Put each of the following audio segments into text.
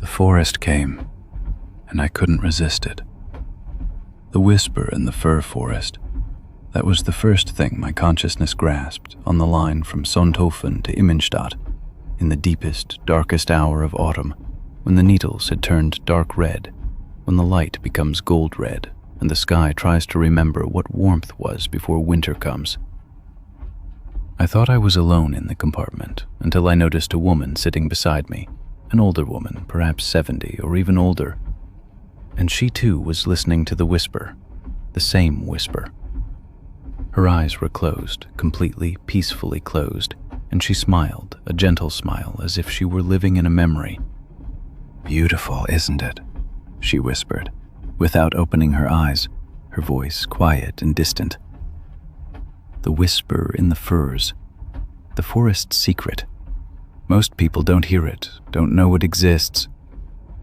The forest came, and I couldn't resist it. The whisper in the Fir Forest, that was the first thing my consciousness grasped on the line from Sonthofen to Immenstadt, in the deepest, darkest hour of autumn, when the needles had turned dark red, when the light becomes gold red, and the sky tries to remember what warmth was before winter comes. I thought I was alone in the compartment until I noticed a woman sitting beside me, an older woman, perhaps 70 or even older, and she too was listening to the whisper, the same whisper. Her eyes were closed, completely, peacefully closed, and she smiled, a gentle smile, as if she were living in a memory. "Beautiful, isn't it?" she whispered, without opening her eyes, her voice quiet and distant. The whisper in the firs, the forest's secret. Most people don't hear it, don't know it exists.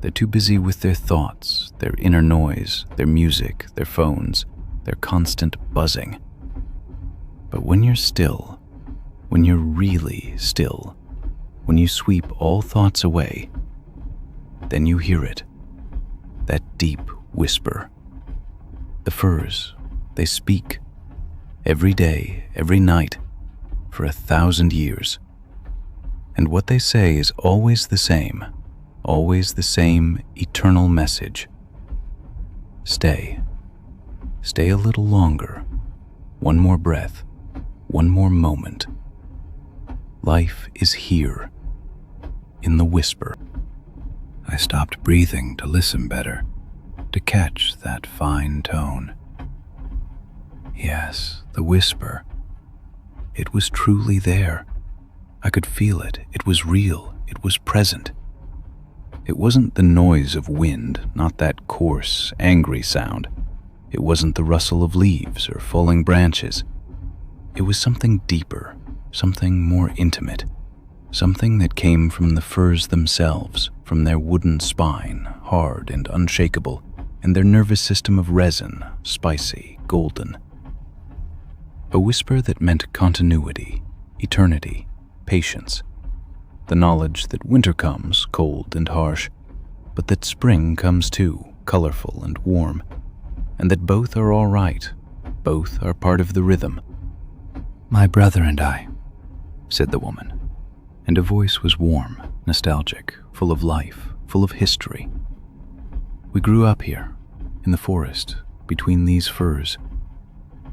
They're too busy with their thoughts, their inner noise, their music, their phones, their constant buzzing. But when you're still, when you're really still, when you sweep all thoughts away, then you hear it, that deep whisper. The firs, they speak, every day, every night, for 1,000 years. And what they say is always the same eternal message. Stay. Stay a little longer. One more breath. One more moment. Life is here, in the whisper. I stopped breathing to listen better, to catch that fine tone. Yes, the whisper. It was truly there. I could feel it. It was real. It was present. It wasn't the noise of wind, not that coarse, angry sound. It wasn't the rustle of leaves or falling branches. It was something deeper, something more intimate, something that came from the firs themselves, from their wooden spine, hard and unshakable, and their nervous system of resin, spicy, golden. A whisper that meant continuity, eternity, patience, the knowledge that winter comes cold and harsh, but that spring comes too, colorful and warm, and that both are all right, both are part of the rhythm. "My brother and I," said the woman, and her voice was warm, nostalgic, full of life, full of history. "We grew up here, in the forest, between these firs,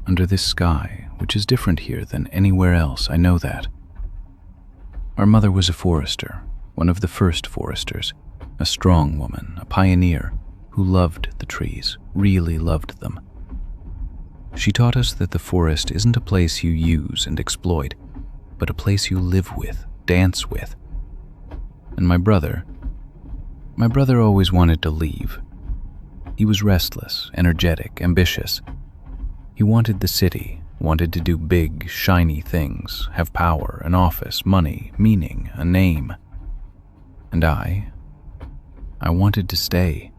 under this sky, which is different here than anywhere else, I know that. Our mother was a forester, one of the first foresters, a strong woman, a pioneer, who loved the trees, really loved them. She taught us that the forest isn't a place you use and exploit, but a place you live with, dance with. And my brother always wanted to leave. He was restless, energetic, ambitious. He wanted the city, wanted to do big, shiny things, have power, an office, money, meaning, a name. And I wanted to stay.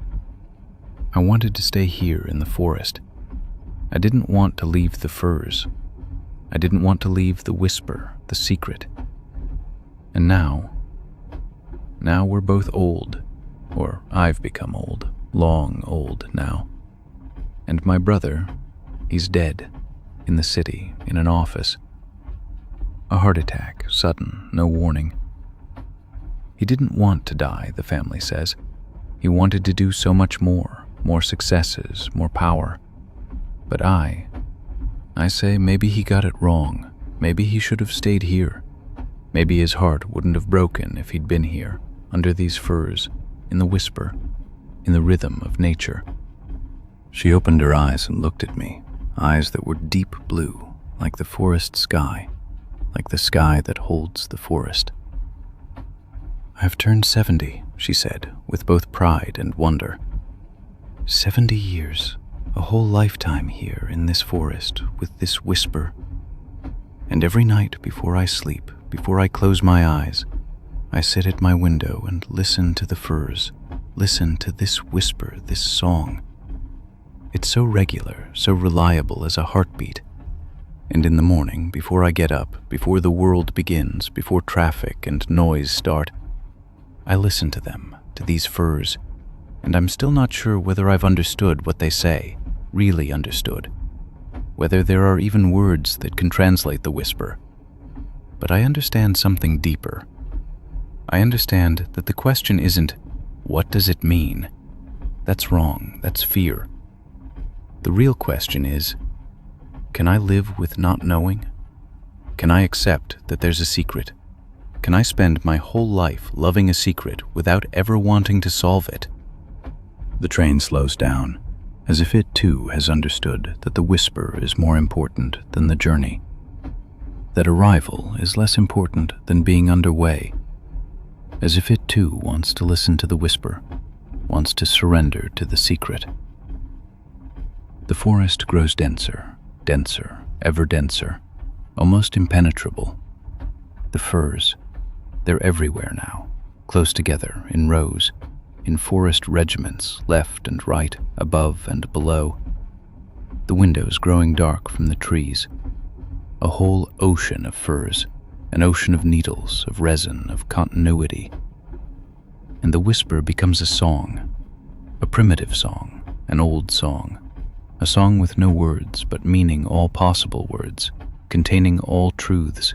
I wanted to stay here in the forest. I didn't want to leave the firs. I didn't want to leave the whisper, the secret. And now we're both old, or I've become old, long old now. And my brother, he's dead, in the city, in an office. A heart attack, sudden, no warning. He didn't want to die, the family says. He wanted to do so much more successes, more power. But I say maybe he got it wrong. Maybe he should have stayed here. Maybe his heart wouldn't have broken if he'd been here, under these firs, in the whisper, in the rhythm of nature. She opened her eyes and looked at me, eyes that were deep blue, like the forest sky, like the sky that holds the forest. "I've turned 70, she said, with both pride and wonder. 70 years, a whole lifetime here in this forest with this whisper. And every night before I sleep, before I close my eyes, I sit at my window and listen to the firs, listen to this whisper, this song. It's so regular, so reliable as a heartbeat. And in the morning, before I get up, before the world begins, before traffic and noise start, I listen to them, to these firs, and I'm still not sure whether I've understood what they say, really understood, whether there are even words that can translate the whisper. But I understand something deeper. I understand that the question isn't, what does it mean? That's wrong, that's fear. The real question is, can I live with not knowing? Can I accept that there's a secret? Can I spend my whole life loving a secret without ever wanting to solve it? The train slows down, as if it too has understood that the whisper is more important than the journey, that arrival is less important than being underway, as if it too wants to listen to the whisper, wants to surrender to the secret. The forest grows denser, denser, ever denser, almost impenetrable. The firs, they're everywhere now, close together, in rows, in forest regiments, left and right, above and below. The windows growing dark from the trees. A whole ocean of firs, an ocean of needles, of resin, of continuity. And the whisper becomes a song, a primitive song, an old song, a song with no words but meaning all possible words, containing all truths.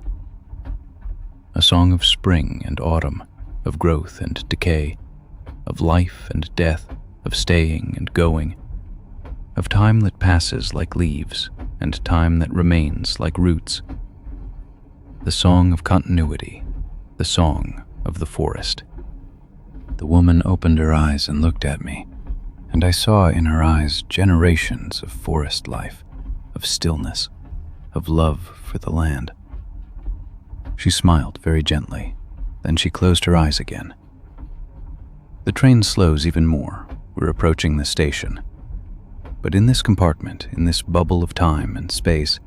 A song of spring and autumn, of growth and decay, of life and death, of staying and going, of time that passes like leaves and time that remains like roots. The song of continuity, the song of the forest. The woman opened her eyes and looked at me, and I saw in her eyes generations of forest life, of stillness, of love for the land. She smiled very gently, then she closed her eyes again. The train slows even more. We're approaching the station. But in this compartment, in this bubble of time and space,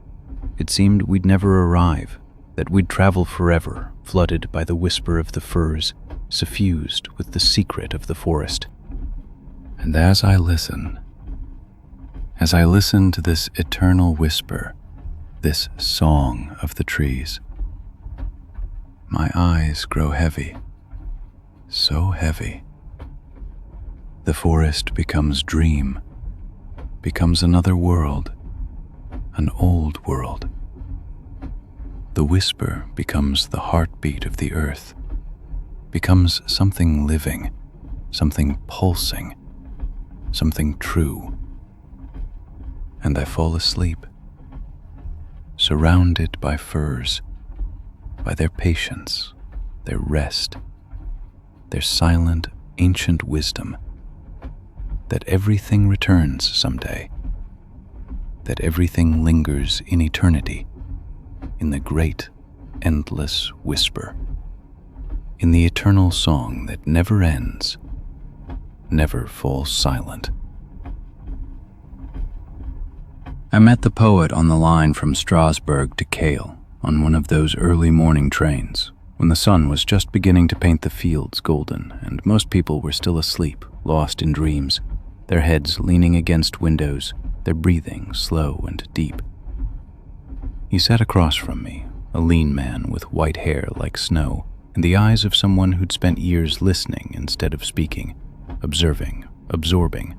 it seemed we'd never arrive, that we'd travel forever, flooded by the whisper of the firs, suffused with the secret of the forest. And as I listen to this eternal whisper, this song of the trees, my eyes grow heavy, so heavy. The forest becomes dream, becomes another world, an old world. The whisper becomes the heartbeat of the earth, becomes something living, something pulsing, something true. And I fall asleep, surrounded by firs, by their patience, their rest, their silent, ancient wisdom, that everything returns someday, that everything lingers in eternity, in the great, endless whisper, in the eternal song that never ends, never falls silent. I met the poet on the line from Strasbourg to Kael on one of those early morning trains, when the sun was just beginning to paint the fields golden and most people were still asleep, lost in dreams, their heads leaning against windows, their breathing slow and deep. He sat across from me, a lean man with white hair like snow, and the eyes of someone who'd spent years listening instead of speaking, observing, absorbing,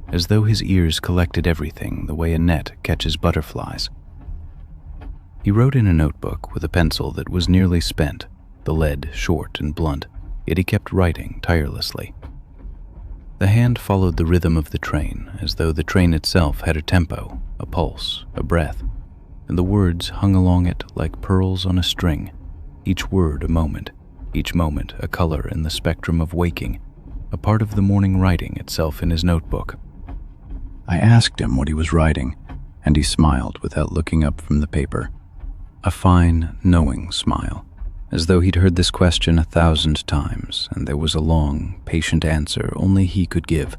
as though his ears collected everything the way a net catches butterflies. He wrote in a notebook with a pencil that was nearly spent, the lead short and blunt, yet he kept writing tirelessly. The hand followed the rhythm of the train, as though the train itself had a tempo, a pulse, a breath, and the words hung along it like pearls on a string, each word a moment a color in the spectrum of waking, a part of the morning writing itself in his notebook. I asked him what he was writing, and he smiled without looking up from the paper, a fine, knowing smile, as though he'd heard this question 1,000 times, and there was a long, patient answer only he could give.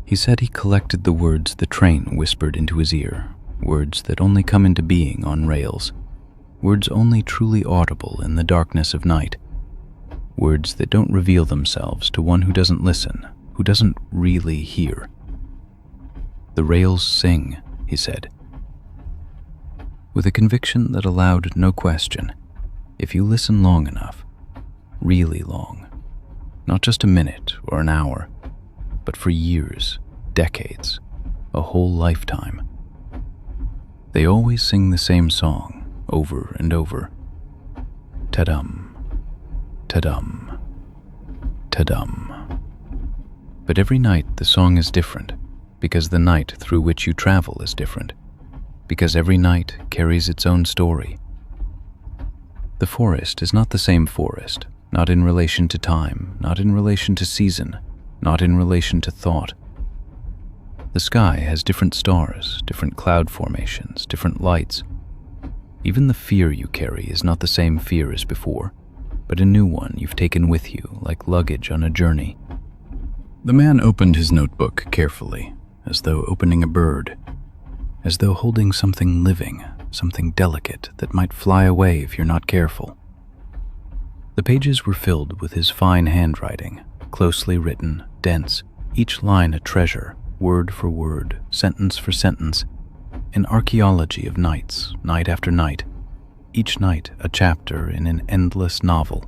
He said he collected the words the train whispered into his ear, words that only come into being on rails, words only truly audible in the darkness of night, words that don't reveal themselves to one who doesn't listen, who doesn't really hear. The rails sing, he said, with a conviction that allowed no question. If you listen long enough, really long, Not just a minute or an hour, but for years, decades, a whole lifetime. They always sing the same song over and over. Ta-dum, ta-dum, ta-dum. But every night the song is different, because the night through which you travel is different, because every night carries its own story. The forest is not the same forest, not in relation to time, not in relation to season, not in relation to thought. The sky has different stars, different cloud formations, different lights. Even the fear you carry is not the same fear as before, but a new one you've taken with you, like luggage on a journey. The man opened his notebook carefully, as though opening a bird, as though holding something living, something delicate that might fly away if you're not careful. The pages were filled with his fine handwriting, closely written, dense, each line a treasure, word for word, sentence for sentence, an archaeology of nights, night after night, each night a chapter in an endless novel.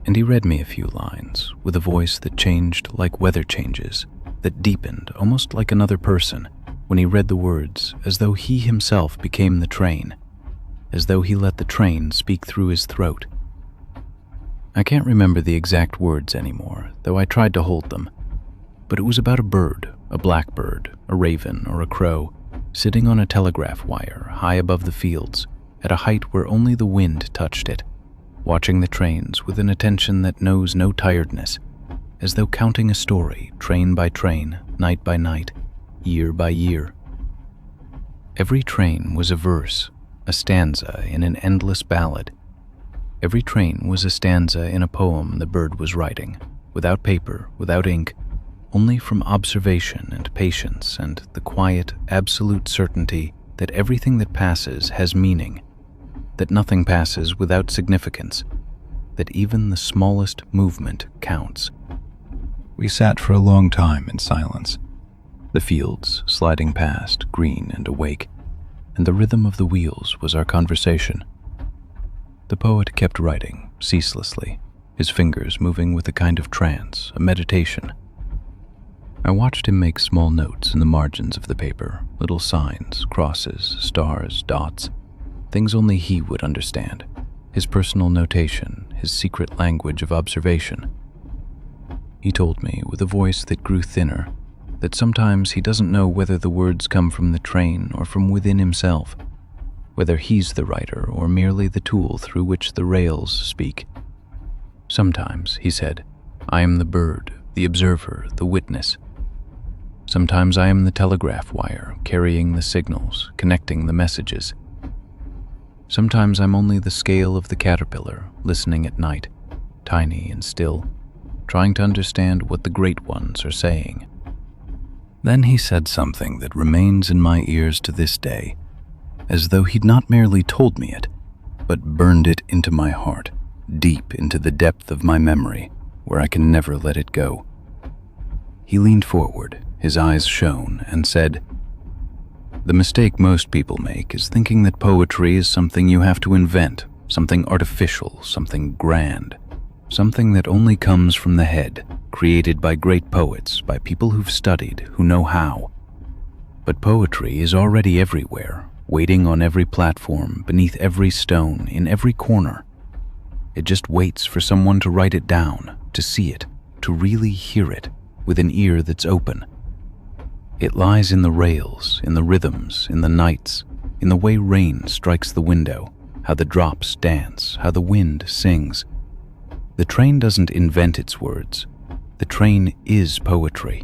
And he read me a few lines, with a voice that changed like weather changes, that deepened almost like another person, when he read the words as though he himself became the train, as though he let the train speak through his throat. I can't remember the exact words anymore, though I tried to hold them, but it was about a bird, a blackbird, a raven, or a crow, sitting on a telegraph wire high above the fields, at a height where only the wind touched it, watching the trains with an attention that knows no tiredness, as though counting a story, train by train, night by night, year by year. Every train was a verse, a stanza in an endless ballad. Every train was a stanza in a poem the bird was writing, without paper, without ink, only from observation and patience and the quiet, absolute certainty that everything that passes has meaning, that nothing passes without significance, that even the smallest movement counts. We sat for a long time in silence, the fields sliding past, green and awake, and the rhythm of the wheels was our conversation. The poet kept writing, ceaselessly, his fingers moving with a kind of trance, a meditation. I watched him make small notes in the margins of the paper, little signs, crosses, stars, dots, things only he would understand, his personal notation, his secret language of observation. He told me, with a voice that grew thinner, that sometimes he doesn't know whether the words come from the train or from within himself, whether he's the writer or merely the tool through which the rails speak. Sometimes, he said, I am the bird, the observer, the witness. Sometimes I am the telegraph wire, carrying the signals, connecting the messages. Sometimes I'm only the scale of the caterpillar, listening at night, tiny and still, trying to understand what the great ones are saying. Then he said something that remains in my ears to this day, as though he'd not merely told me it, but burned it into my heart, deep into the depth of my memory, where I can never let it go. He leaned forward, his eyes shone, and said, "The mistake most people make is thinking that poetry is something you have to invent, something artificial, something grand, something that only comes from the head, created by great poets, by people who've studied, who know how. But poetry is already everywhere, waiting on every platform, beneath every stone, in every corner. It just waits for someone to write it down, to see it, to really hear it, with an ear that's open. It lies in the rails, in the rhythms, in the nights, in the way rain strikes the window, how the drops dance, how the wind sings. The train doesn't invent its words. The train is poetry.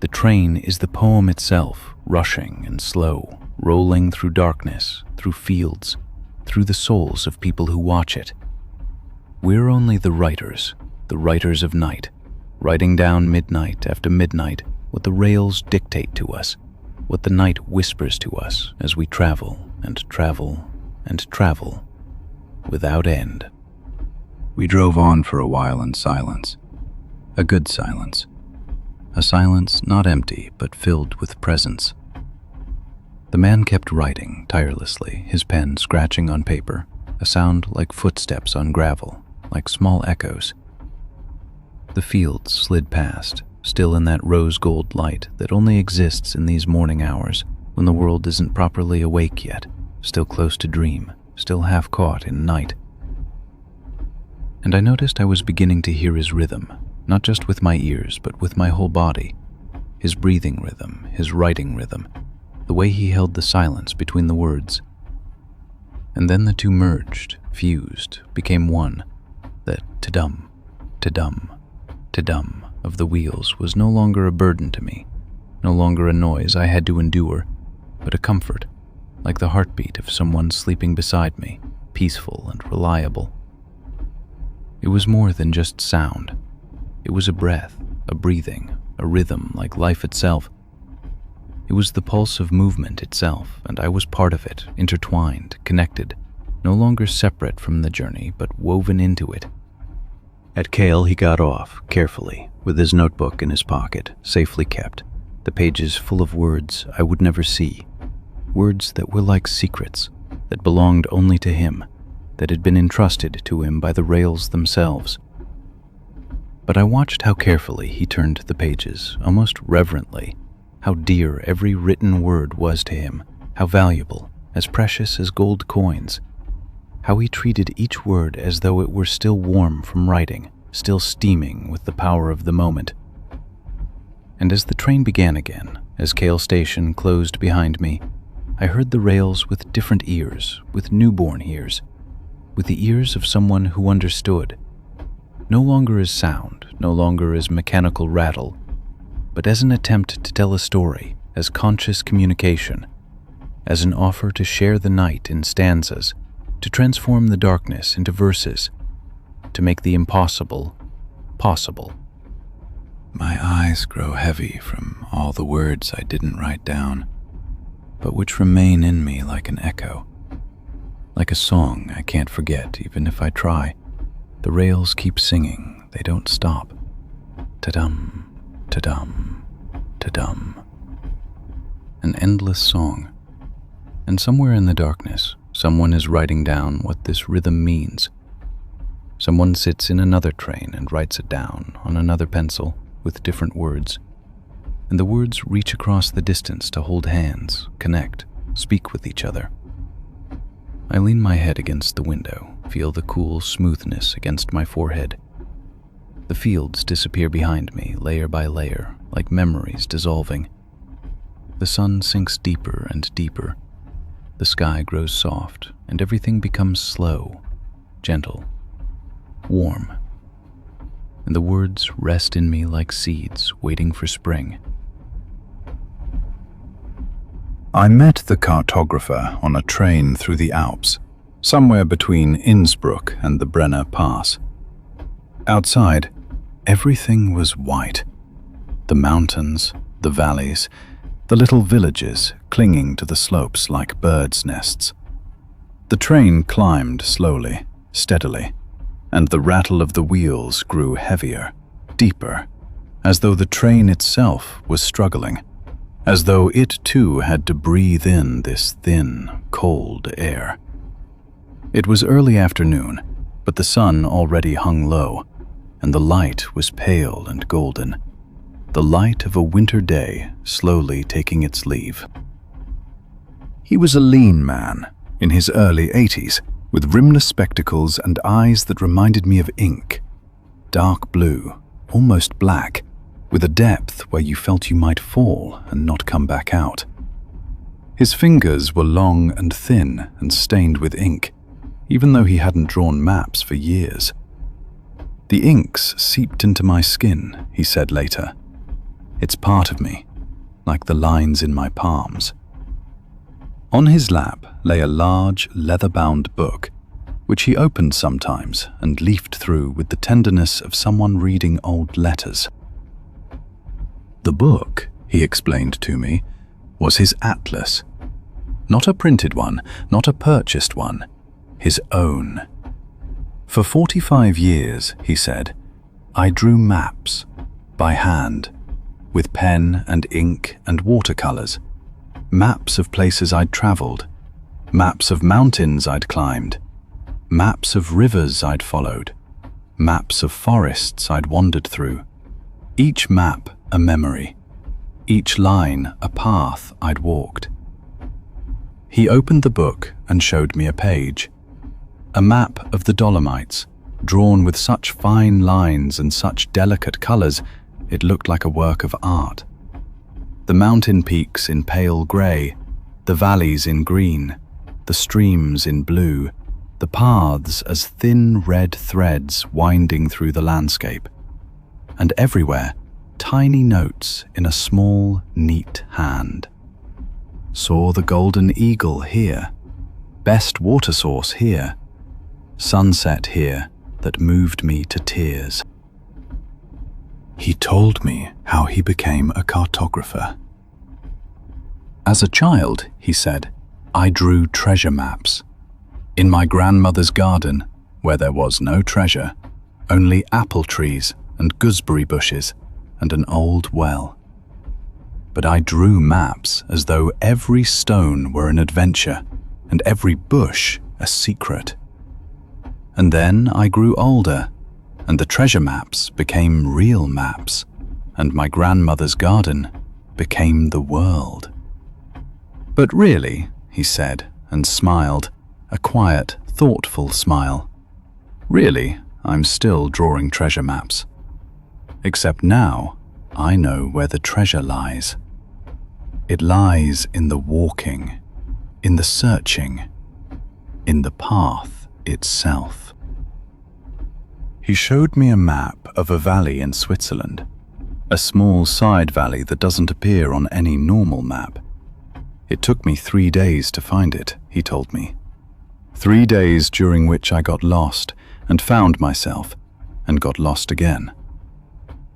The train is the poem itself, rushing and slow, rolling through darkness, through fields, through the souls of people who watch it. We're only the writers of night, writing down midnight after midnight what the rails dictate to us, what the night whispers to us as we travel and travel and travel, without end." We drove on for a while in silence, a good silence, a silence not empty but filled with presence. The man kept writing tirelessly, his pen scratching on paper, a sound like footsteps on gravel, like small echoes. The fields slid past, still in that rose-gold light that only exists in these morning hours when the world isn't properly awake yet, still close to dream, still half caught in night. And I noticed I was beginning to hear his rhythm, not just with my ears, but with my whole body. His breathing rhythm, his writing rhythm, the way he held the silence between the words. And then the two merged, fused, became one. That ta-dum, ta-dum, ta-dum of the wheels was no longer a burden to me, no longer a noise I had to endure, but a comfort, like the heartbeat of someone sleeping beside me, peaceful and reliable. It was more than just sound. It was a breath, a breathing, a rhythm like life itself. It was the pulse of movement itself, and I was part of it, intertwined, connected, no longer separate from the journey, but woven into it. At Kale, he got off, carefully, with his notebook in his pocket, safely kept, the pages full of words I would never see, words that were like secrets, that belonged only to him, that had been entrusted to him by the rails themselves. But I watched how carefully he turned the pages, almost reverently, how dear every written word was to him, how valuable, as precious as gold coins, how he treated each word as though it were still warm from writing, still steaming with the power of the moment. And as the train began again, as Kale Station closed behind me, I heard the rails with different ears, with newborn ears, with the ears of someone who understood, no longer as sound, no longer as mechanical rattle, but as an attempt to tell a story, as conscious communication, as an offer to share the night in stanzas, to transform the darkness into verses, to make the impossible possible. My eyes grow heavy from all the words I didn't write down, but which remain in me like an echo, like a song I can't forget even if I try. The rails keep singing, they don't stop. Ta-dum, ta-dum, ta-dum. An endless song. And somewhere in the darkness, someone is writing down what this rhythm means. Someone sits in another train and writes it down on another pencil with different words. And the words reach across the distance to hold hands, connect, speak with each other. I lean my head against the window, feel the cool smoothness against my forehead. The fields disappear behind me, layer by layer, like memories dissolving. The sun sinks deeper and deeper. The sky grows soft, and everything becomes slow, gentle, warm. And the words rest in me like seeds waiting for spring. I met the cartographer on a train through the Alps, somewhere between Innsbruck and the Brenner Pass. Outside, everything was white. The mountains, the valleys, the little villages clinging to the slopes like birds' nests. The train climbed slowly, steadily, and the rattle of the wheels grew heavier, deeper, as though the train itself was struggling, as though it too had to breathe in this thin, cold air. It was early afternoon, but the sun already hung low, and the light was pale and golden, the light of a winter day slowly taking its leave. He was a lean man, in his early 80s, with rimless spectacles and eyes that reminded me of ink, dark blue, almost black, with a depth where you felt you might fall and not come back out. His fingers were long and thin and stained with ink, even though he hadn't drawn maps for years. "The inks seeped into my skin," he said later. "It's part of me, like the lines in my palms." On his lap lay a large, leather-bound book, which he opened sometimes and leafed through with the tenderness of someone reading old letters. The book, he explained to me, was his atlas. Not a printed one, not a purchased one, his own. For 45 years, he said, I drew maps, by hand, with pen and ink and watercolors, maps of places I'd traveled, maps of mountains I'd climbed, maps of rivers I'd followed, maps of forests I'd wandered through, each map a memory, each line a path I'd walked. He opened the book and showed me a page, a map of the Dolomites, drawn with such fine lines and such delicate colors it looked like a work of art. The mountain peaks in pale gray, the valleys in green, the streams in blue, the paths as thin red threads winding through the landscape, and everywhere tiny notes in a small, neat hand. Saw the golden eagle here, best water source here, sunset here that moved me to tears. He told me how he became a cartographer. As a child, he said, I drew treasure maps. In my grandmother's garden, where there was no treasure, only apple trees and gooseberry bushes and an old well. But I drew maps as though every stone were an adventure and every bush a secret. And then I grew older, and the treasure maps became real maps, and my grandmother's garden became the world. But really, he said, and smiled, a quiet, thoughtful smile. Really, I'm still drawing treasure maps. Except now, I know where the treasure lies. It lies in the walking, in the searching, in the path itself. He showed me a map of a valley in Switzerland, a small side valley that doesn't appear on any normal map. It took me 3 days to find it, he told me. 3 days during which I got lost and found myself and got lost again.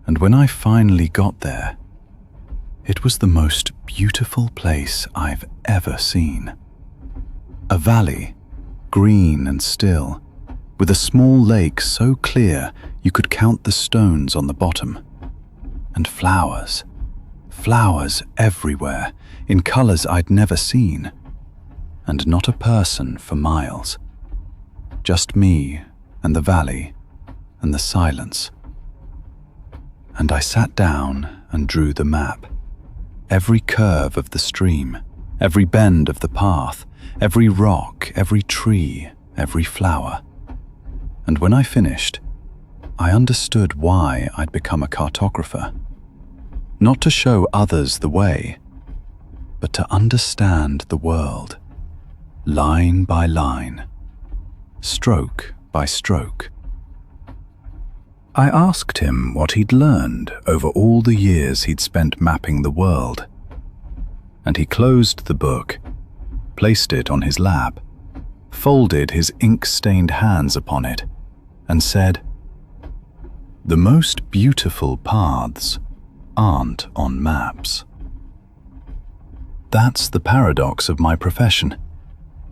And when I finally got there, it was the most beautiful place I've ever seen. A valley, green and still, with a small lake so clear you could count the stones on the bottom. And flowers, flowers everywhere, in colors I'd never seen. And not a person for miles. Just me and the valley and the silence. And I sat down and drew the map. Every curve of the stream, every bend of the path, every rock, every tree, every flower. And when I finished, I understood why I'd become a cartographer. Not to show others the way, but to understand the world, line by line, stroke by stroke. I asked him what he'd learned over all the years he'd spent mapping the world, and he closed the book, placed it on his lap, folded his ink-stained hands upon it, and said, "The most beautiful paths aren't on maps." That's the paradox of my profession.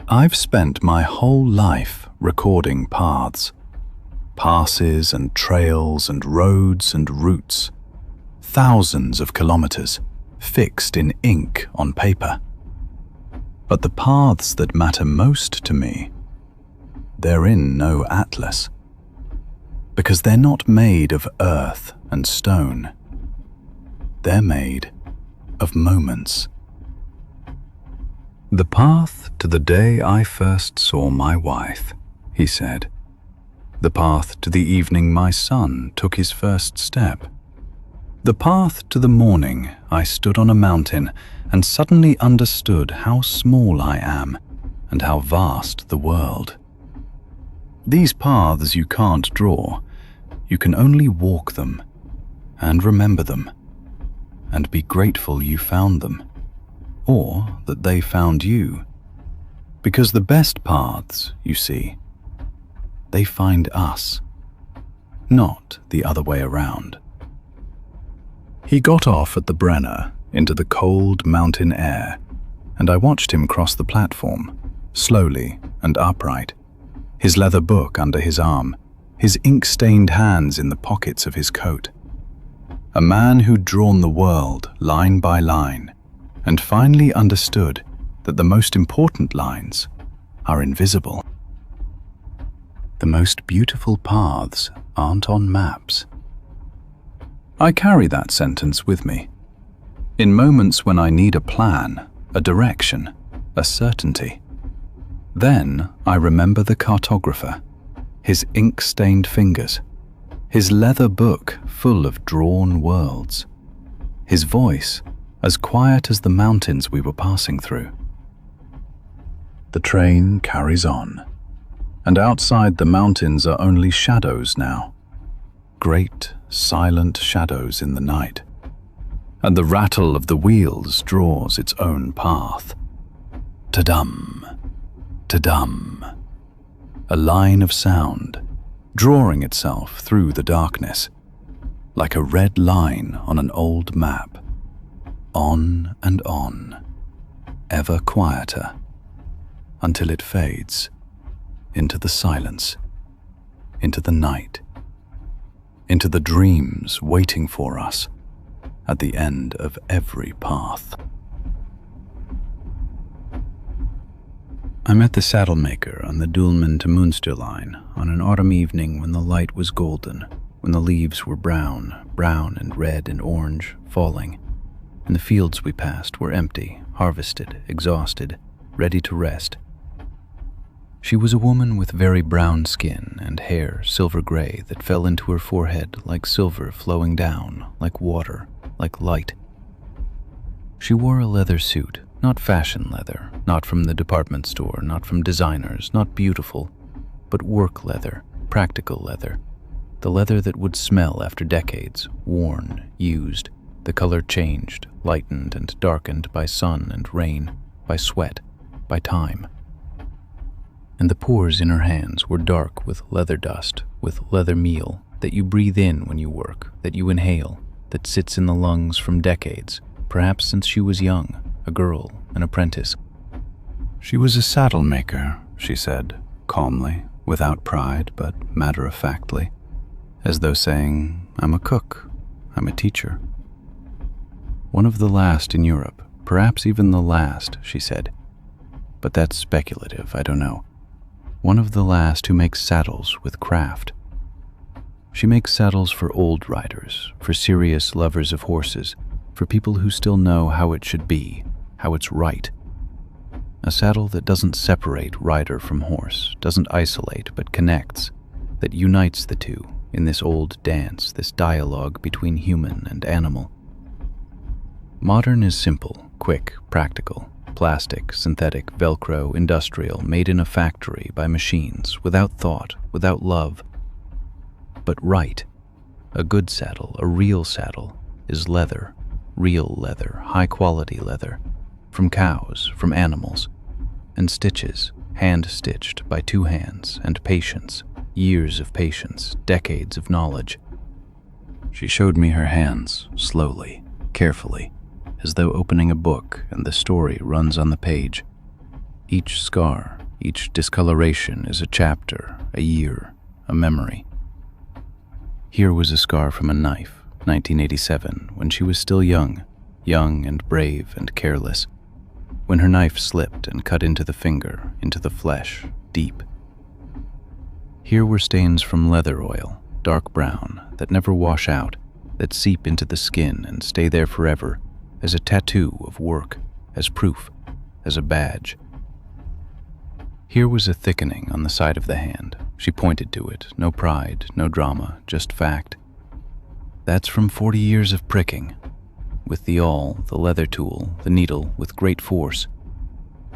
I've spent my whole life recording paths, passes and trails and roads and routes, thousands of kilometers fixed in ink on paper. But the paths that matter most to me, they're in no atlas, because they're not made of earth and stone. They're made of moments. "The path to the day I first saw my wife," he said. "The path to the evening my son took his first step. The path to the morning I stood on a mountain and suddenly understood how small I am and how vast the world. These paths you can't draw. You can only walk them and remember them and be grateful you found them, or that they found you. Because the best paths, you see, they find us, not the other way around." He got off at the Brenner into the cold mountain air, and I watched him cross the platform, slowly and upright, his leather book under his arm, his ink-stained hands in the pockets of his coat. A man who'd drawn the world line by line, and finally understood that the most important lines are invisible. The most beautiful paths aren't on maps. I carry that sentence with me. In moments when I need a plan, a direction, a certainty. Then I remember the cartographer, his ink-stained fingers, his leather book full of drawn worlds, his voice as quiet as the mountains we were passing through. The train carries on, and outside the mountains are only shadows now, great, silent shadows in the night, and the rattle of the wheels draws its own path. Ta-dum, ta-dum, a line of sound, drawing itself through the darkness, like a red line on an old map, on and on, ever quieter, until it fades into the silence, into the night, into the dreams waiting for us at the end of every path. I met the saddle-maker on the Dairyman to Münster line on an autumn evening when the light was golden, when the leaves were brown and red and orange, falling, and the fields we passed were empty, harvested, exhausted, ready to rest. She was a woman with very brown skin and hair silver gray that fell into her forehead like silver flowing down, like water, like light. She wore a leather suit, not fashion leather, not from the department store, not from designers, not beautiful, but work leather, practical leather, the leather that would smell after decades, worn, used, the color changed, lightened and darkened by sun and rain, by sweat, by time. And the pores in her hands were dark with leather dust, with leather meal that you breathe in when you work, that you inhale, that sits in the lungs from decades, perhaps since she was young, a girl, an apprentice. She was a saddle-maker, she said, calmly, without pride, but matter-of-factly, as though saying, I'm a cook, I'm a teacher. One of the last in Europe, perhaps even the last, she said. But that's speculative, I don't know. One of the last who makes saddles with craft. She makes saddles for old riders, for serious lovers of horses, for people who still know how it should be, how it's right. A saddle that doesn't separate rider from horse, doesn't isolate but connects, that unites the two in this old dance, this dialogue between human and animal. Modern is simple, quick, practical. Plastic, synthetic, Velcro, industrial, made in a factory by machines, without thought, without love. But right, a good saddle, a real saddle, is leather, real leather, high-quality leather, from cows, from animals, and stitches, hand-stitched by two hands, and patience, years of patience, decades of knowledge. She showed me her hands, slowly, carefully, as though opening a book and the story runs on the page. Each scar, each discoloration is a chapter, a year, a memory. Here was a scar from a knife, 1987, when she was still young and brave and careless, when her knife slipped and cut into the finger, into the flesh, deep. Here were stains from leather oil, dark brown, that never wash out, that seep into the skin and stay there forever, as a tattoo of work, as proof, as a badge. Here was a thickening on the side of the hand. She pointed to it, no pride, no drama, just fact. That's from 40 years of pricking, with the awl, the leather tool, the needle, with great force.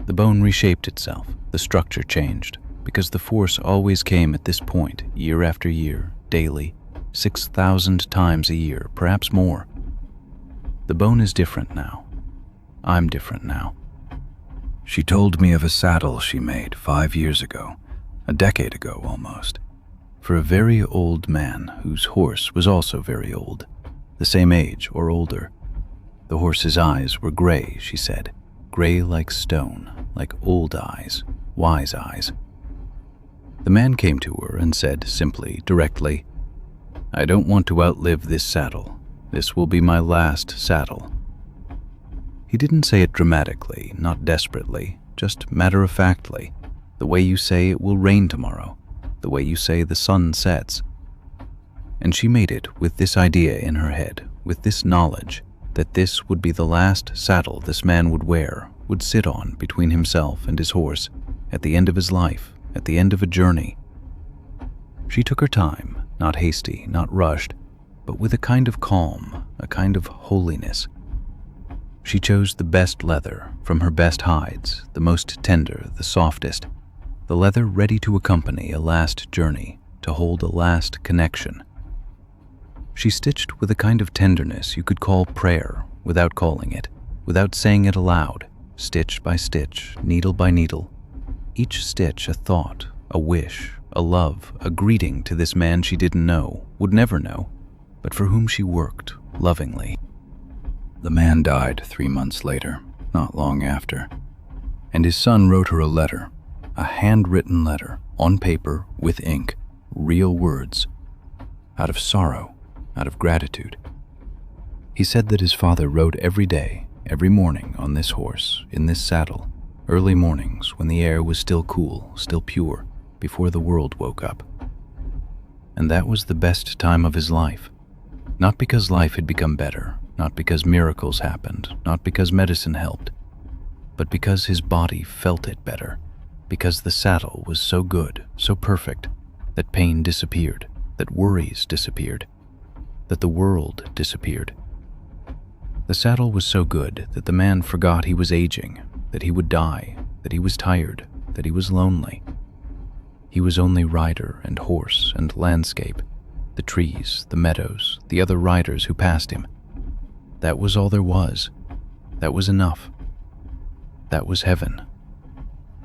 The bone reshaped itself, the structure changed, because the force always came at this point, year after year, daily, 6,000 times a year, perhaps more. The bone is different now. I'm different now. She told me of a saddle she made 5 years ago, a decade ago almost, for a very old man whose horse was also very old, the same age or older. The horse's eyes were gray, she said, gray like stone, like old eyes, wise eyes. The man came to her and said simply, directly, I don't want to outlive this saddle. This will be my last saddle. He didn't say it dramatically, not desperately, just matter-of-factly, the way you say it will rain tomorrow, the way you say the sun sets. And she made it with this idea in her head, with this knowledge that this would be the last saddle this man would wear, would sit on between himself and his horse at the end of his life, at the end of a journey. She took her time, not hasty, not rushed, but with a kind of calm, a kind of holiness. She chose the best leather from her best hides, the most tender, the softest, the leather ready to accompany a last journey, to hold a last connection. She stitched with a kind of tenderness you could call prayer, without calling it, without saying it aloud, stitch by stitch, needle by needle, each stitch a thought, a wish, a love, a greeting to this man she didn't know, would never know, but for whom she worked lovingly. The man died 3 months later, not long after, and his son wrote her a letter, a handwritten letter, on paper, with ink, real words, out of sorrow, out of gratitude. He said that his father rode every day, every morning on this horse, in this saddle, early mornings when the air was still cool, still pure, before the world woke up. And that was the best time of his life, not because life had become better, not because miracles happened, not because medicine helped, but because his body felt it better, because the saddle was so good, so perfect, that pain disappeared, that worries disappeared, that the world disappeared. The saddle was so good that the man forgot he was aging, that he would die, that he was tired, that he was lonely. He was only rider and horse and landscape, the trees, the meadows, the other riders who passed him. That was all there was. That was enough. That was heaven.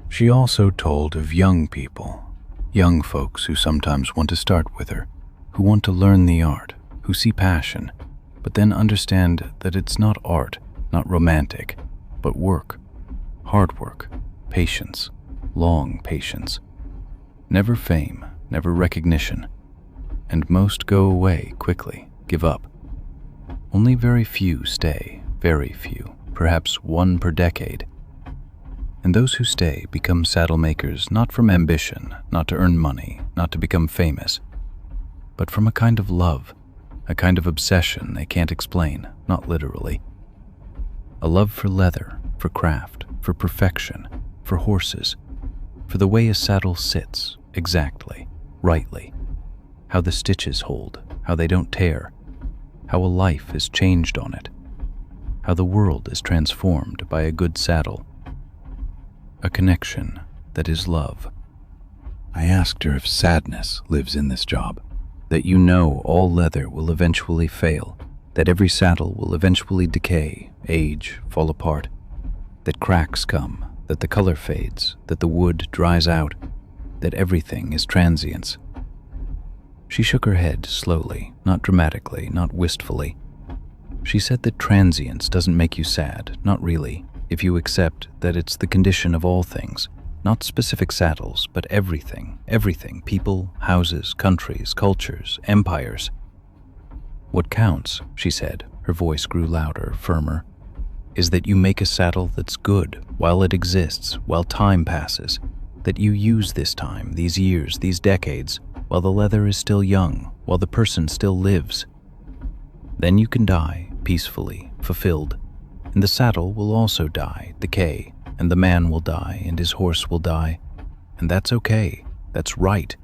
She also told of young people, young folks who sometimes want to start with her, who want to learn the art, who see passion, but then understand that it's not art, not romantic, but work, hard work, patience, long patience. Never fame, never recognition, and most go away quickly, give up. Only very few stay, very few, perhaps one per decade. And those who stay become saddle makers not from ambition, not to earn money, not to become famous, but from a kind of love, a kind of obsession they can't explain, not literally. A love for leather, for craft, for perfection, for horses, for the way a saddle sits, exactly, rightly, how the stitches hold, how they don't tear, how a life is changed on it, how the world is transformed by a good saddle. A connection that is love. I asked her if sadness lives in this job, that you know all leather will eventually fail, that every saddle will eventually decay, age, fall apart, that cracks come, that the color fades, that the wood dries out, that everything is transience. She shook her head slowly, not dramatically, not wistfully. She said that transience doesn't make you sad, not really, if you accept that it's the condition of all things, not specific saddles, but everything, people, houses, countries, cultures, empires. What counts, she said, her voice grew louder, firmer, is that you make a saddle that's good while it exists, while time passes, that you use this time, these years, these decades, while the leather is still young, while the person still lives. Then you can die, peacefully, fulfilled, and the saddle will also die, decay, and the man will die, and his horse will die, and that's okay, that's right.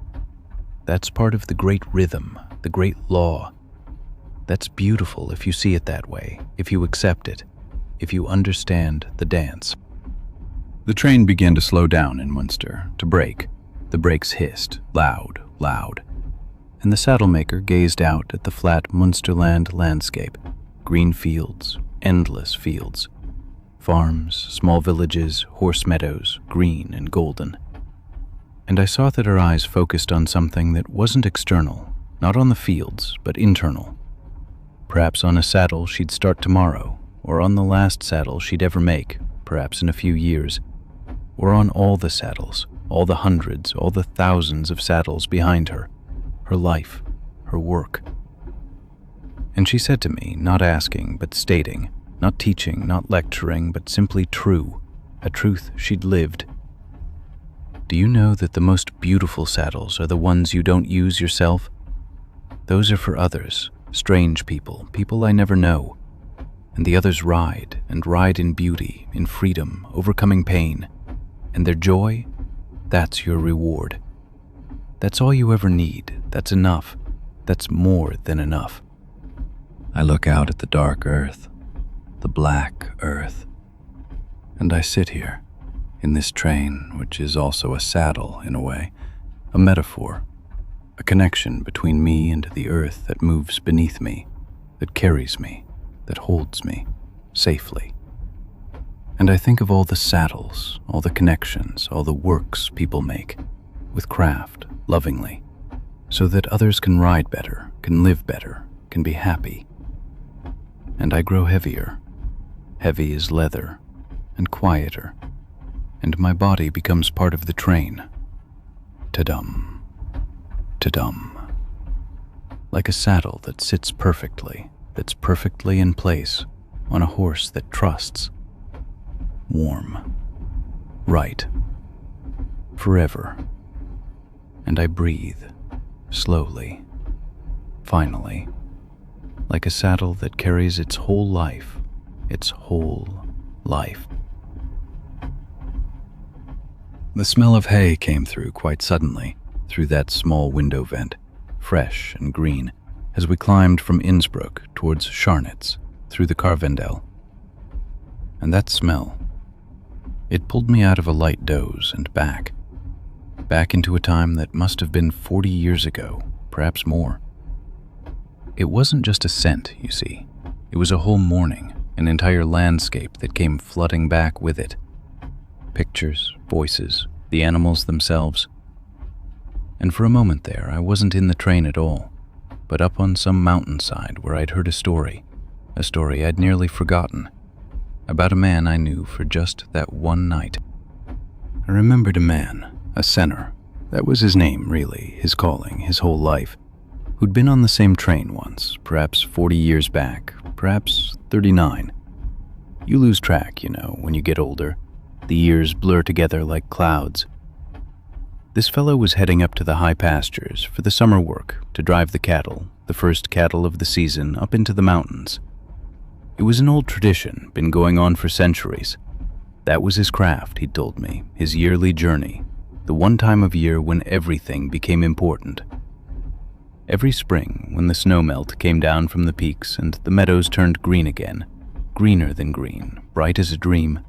That's part of the great rhythm, the great law. That's beautiful if you see it that way, if you accept it, if you understand the dance. The train began to slow down in Munster, to brake. The brakes hissed, loud, loud, and the saddle-maker gazed out at the flat Munsterland landscape, green fields, endless fields, farms, small villages, horse meadows, green and golden. And I saw that her eyes focused on something that wasn't external, not on the fields, but internal. Perhaps on a saddle she'd start tomorrow, or on the last saddle she'd ever make, perhaps in a few years, or on all the saddles, all the hundreds, all the thousands of saddles behind her life, her work. And she said to me, not asking, but stating, not teaching, not lecturing, but simply true, a truth she'd lived. Do you know that the most beautiful saddles are the ones you don't use yourself? Those are for others, strange people, people I never know. And the others ride, and ride in beauty, in freedom, overcoming pain. And their joy, that's your reward. That's all you ever need. That's enough. That's more than enough. I look out at the dark earth, the black earth, and I sit here, in this train, which is also a saddle in a way, a metaphor, a connection between me and the earth that moves beneath me, that carries me, that holds me, safely. And I think of all the saddles, all the connections, all the works people make, with craft, lovingly, so that others can ride better, can live better, can be happy. And I grow heavier, heavy as leather, and quieter, and my body becomes part of the train. Ta-dum, ta-dum. Like a saddle that sits perfectly, that's perfectly in place, on a horse that trusts. Warm, right, forever. And I breathe, slowly, finally, like a saddle that carries its whole life, its whole life. The smell of hay came through quite suddenly, through that small window vent, fresh and green, as we climbed from Innsbruck towards Scharnitz, through the Karwendel. And that smell, it pulled me out of a light doze and back into a time that must have been 40 years ago, perhaps more. It wasn't just a scent, you see. It was a whole morning, an entire landscape that came flooding back with it. Pictures, voices, the animals themselves. And for a moment there, I wasn't in the train at all, but up on some mountainside where I'd heard a story I'd nearly forgotten, about a man I knew for just that one night. I remembered a man, a senner, that was his name really, his calling, his whole life, who'd been on the same train once, perhaps 40 years back, perhaps 39. You lose track, when you get older. The years blur together like clouds. This fellow was heading up to the high pastures for the summer work to drive the cattle, the first cattle of the season, up into the mountains. It was an old tradition, been going on for centuries. That was his craft, he'd told me, his yearly journey, the one time of year when everything became important. Every spring, when the snow melt came down from the peaks and the meadows turned green again, greener than green, bright as a dream,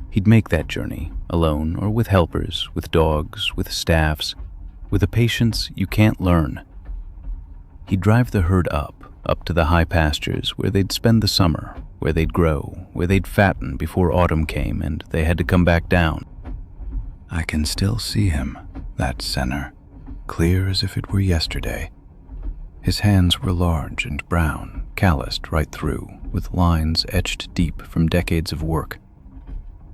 he'd make that journey, alone or with helpers, with dogs, with staffs, with a patience you can't learn. He'd drive the herd up to the high pastures where they'd spend the summer, where they'd grow, where they'd fatten before autumn came and they had to come back down. I can still see him, that senner, clear as if it were yesterday. His hands were large and brown, calloused right through, with lines etched deep from decades of work.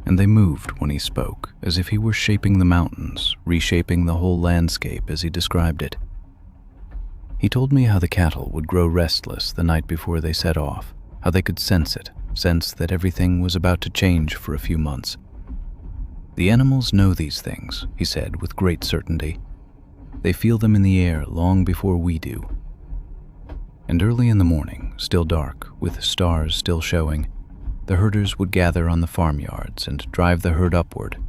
And they moved when he spoke, as if he were shaping the mountains, reshaping the whole landscape as he described it. He told me how the cattle would grow restless the night before they set off, how they could sense it, sense that everything was about to change for a few months. The animals know these things, he said with great certainty. They feel them in the air long before we do. And early in the morning, still dark, with stars still showing, the herders would gather on the farmyards and drive the herd upward.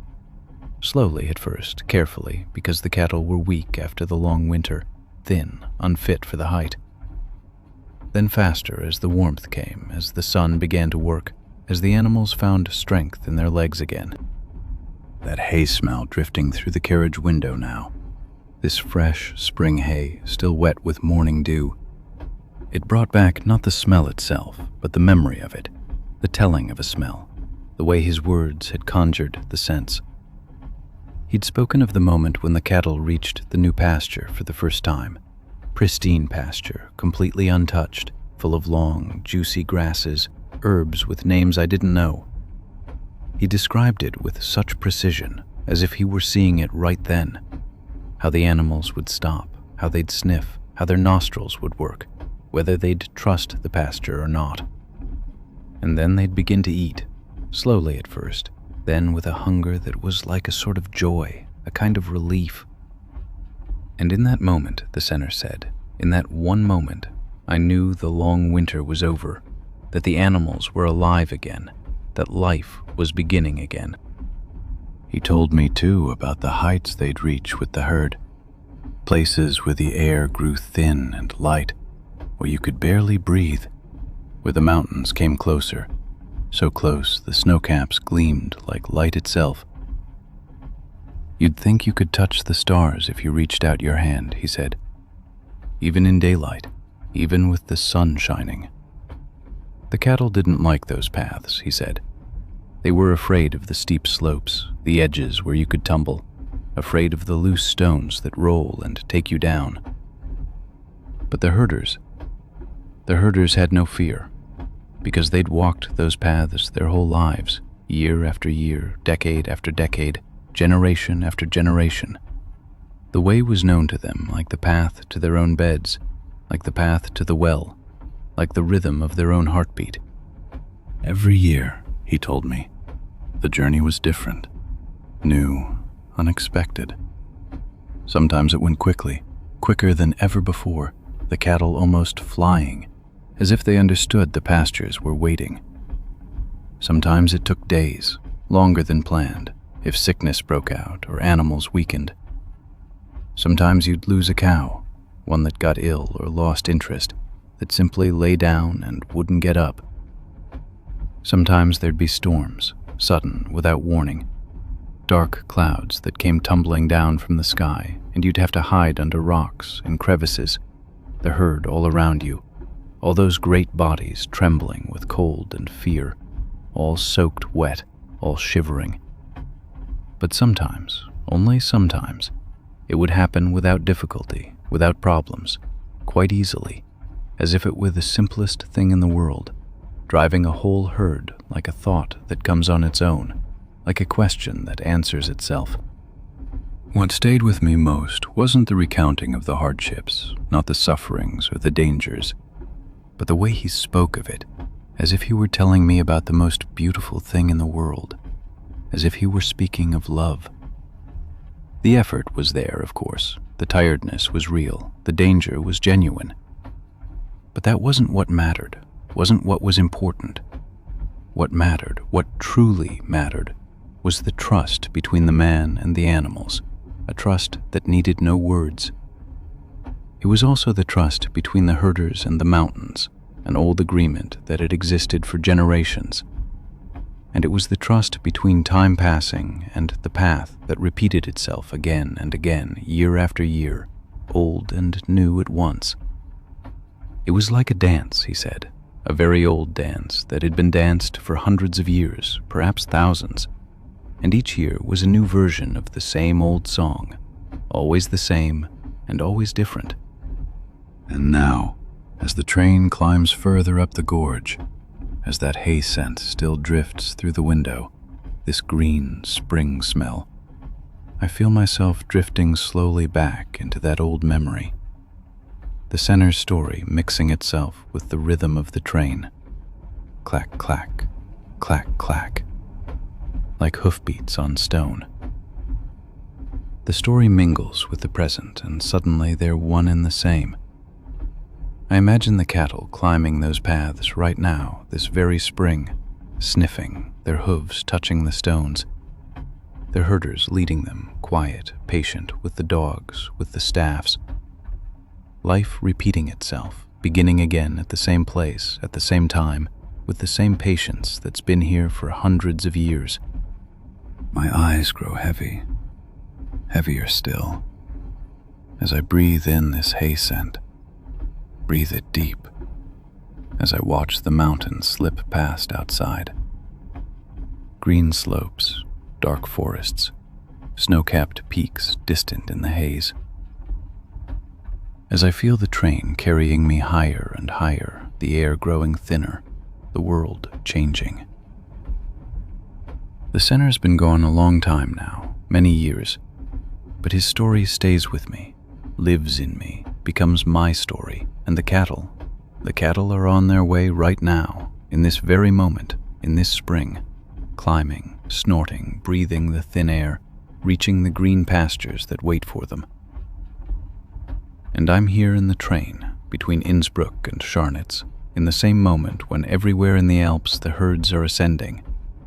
Slowly at first, carefully, because the cattle were weak after the long winter, thin, unfit for the height. Then faster as the warmth came, as the sun began to work, as the animals found strength in their legs again. That hay smell drifting through the carriage window now, this fresh spring hay, still wet with morning dew. It brought back not the smell itself, but the memory of it, the telling of a smell, the way his words had conjured the sense. He'd spoken of the moment when the cattle reached the new pasture for the first time. Pristine pasture, completely untouched, full of long, juicy grasses, herbs with names I didn't know. He described it with such precision, as if he were seeing it right then. How the animals would stop, how they'd sniff, how their nostrils would work, whether they'd trust the pasture or not. And then they'd begin to eat, slowly at first, then with a hunger that was like a sort of joy, a kind of relief. And in that moment, the senner said, In that one moment, I knew the long winter was over, that the animals were alive again, that life was beginning again. He told me too about the heights they'd reach with the herd, places where the air grew thin and light, where you could barely breathe, where the mountains came closer, so close the snowcaps gleamed like light itself. You'd think you could touch the stars if you reached out your hand, he said, even in daylight, even with the sun shining. The cattle didn't like those paths, he said. They were afraid of the steep slopes, the edges where you could tumble, afraid of the loose stones that roll and take you down. But the herders had no fear, because they'd walked those paths their whole lives, year after year, decade after decade, generation after generation. The way was known to them like the path to their own beds, like the path to the well, like the rhythm of their own heartbeat. Every year, he told me, the journey was different, new, unexpected. Sometimes it went quickly, quicker than ever before, the cattle almost flying, as if they understood the pastures were waiting. Sometimes it took days, longer than planned, if sickness broke out or animals weakened. Sometimes you'd lose a cow, one that got ill or lost interest, that simply lay down and wouldn't get up. Sometimes there'd be storms, sudden, without warning, dark clouds that came tumbling down from the sky, and you'd have to hide under rocks and crevices, the herd all around you, all those great bodies trembling with cold and fear, all soaked wet, all shivering. But sometimes, only sometimes, it would happen without difficulty, without problems, quite easily, as if it were the simplest thing in the world, driving a whole herd like a thought that comes on its own, like a question that answers itself. What stayed with me most wasn't the recounting of the hardships, not the sufferings or the dangers, but the way he spoke of it, as if he were telling me about the most beautiful thing in the world, as if he were speaking of love. The effort was there, of course. The tiredness was real. The danger was genuine. But that wasn't what mattered, wasn't what was important. What mattered, what truly mattered, was the trust between the man and the animals, a trust that needed no words. It was also the trust between the herders and the mountains, an old agreement that had existed for generations. And it was the trust between time passing and the path that repeated itself again and again, year after year, old and new at once. It was like a dance, he said, a very old dance that had been danced for hundreds of years, perhaps thousands, and each year was a new version of the same old song, always the same and always different. And now, as the train climbs further up the gorge, as that hay scent still drifts through the window, this green spring smell, I feel myself drifting slowly back into that old memory, the center's story mixing itself with the rhythm of the train. Clack, clack, clack, clack, like hoofbeats on stone. The story mingles with the present, and suddenly they're one and the same. I imagine the cattle climbing those paths right now, this very spring, sniffing, their hooves touching the stones, their herders leading them, quiet, patient, with the dogs, with the staffs. Life repeating itself, beginning again at the same place, at the same time, with the same patience that's been here for hundreds of years. My eyes grow heavy, heavier still, as I breathe in this hay scent. Breathe it deep, as I watch the mountains slip past outside. Green slopes, dark forests, snow-capped peaks distant in the haze. As I feel the train carrying me higher and higher, the air growing thinner, the world changing. The center's been gone a long time now, many years, but his story stays with me, lives in me, becomes my story. And the cattle are on their way right now, in this very moment, in this spring, climbing, snorting, breathing the thin air, reaching the green pastures that wait for them. And I'm here in the train, between Innsbruck and Scharnitz, in the same moment when everywhere in the Alps the herds are ascending,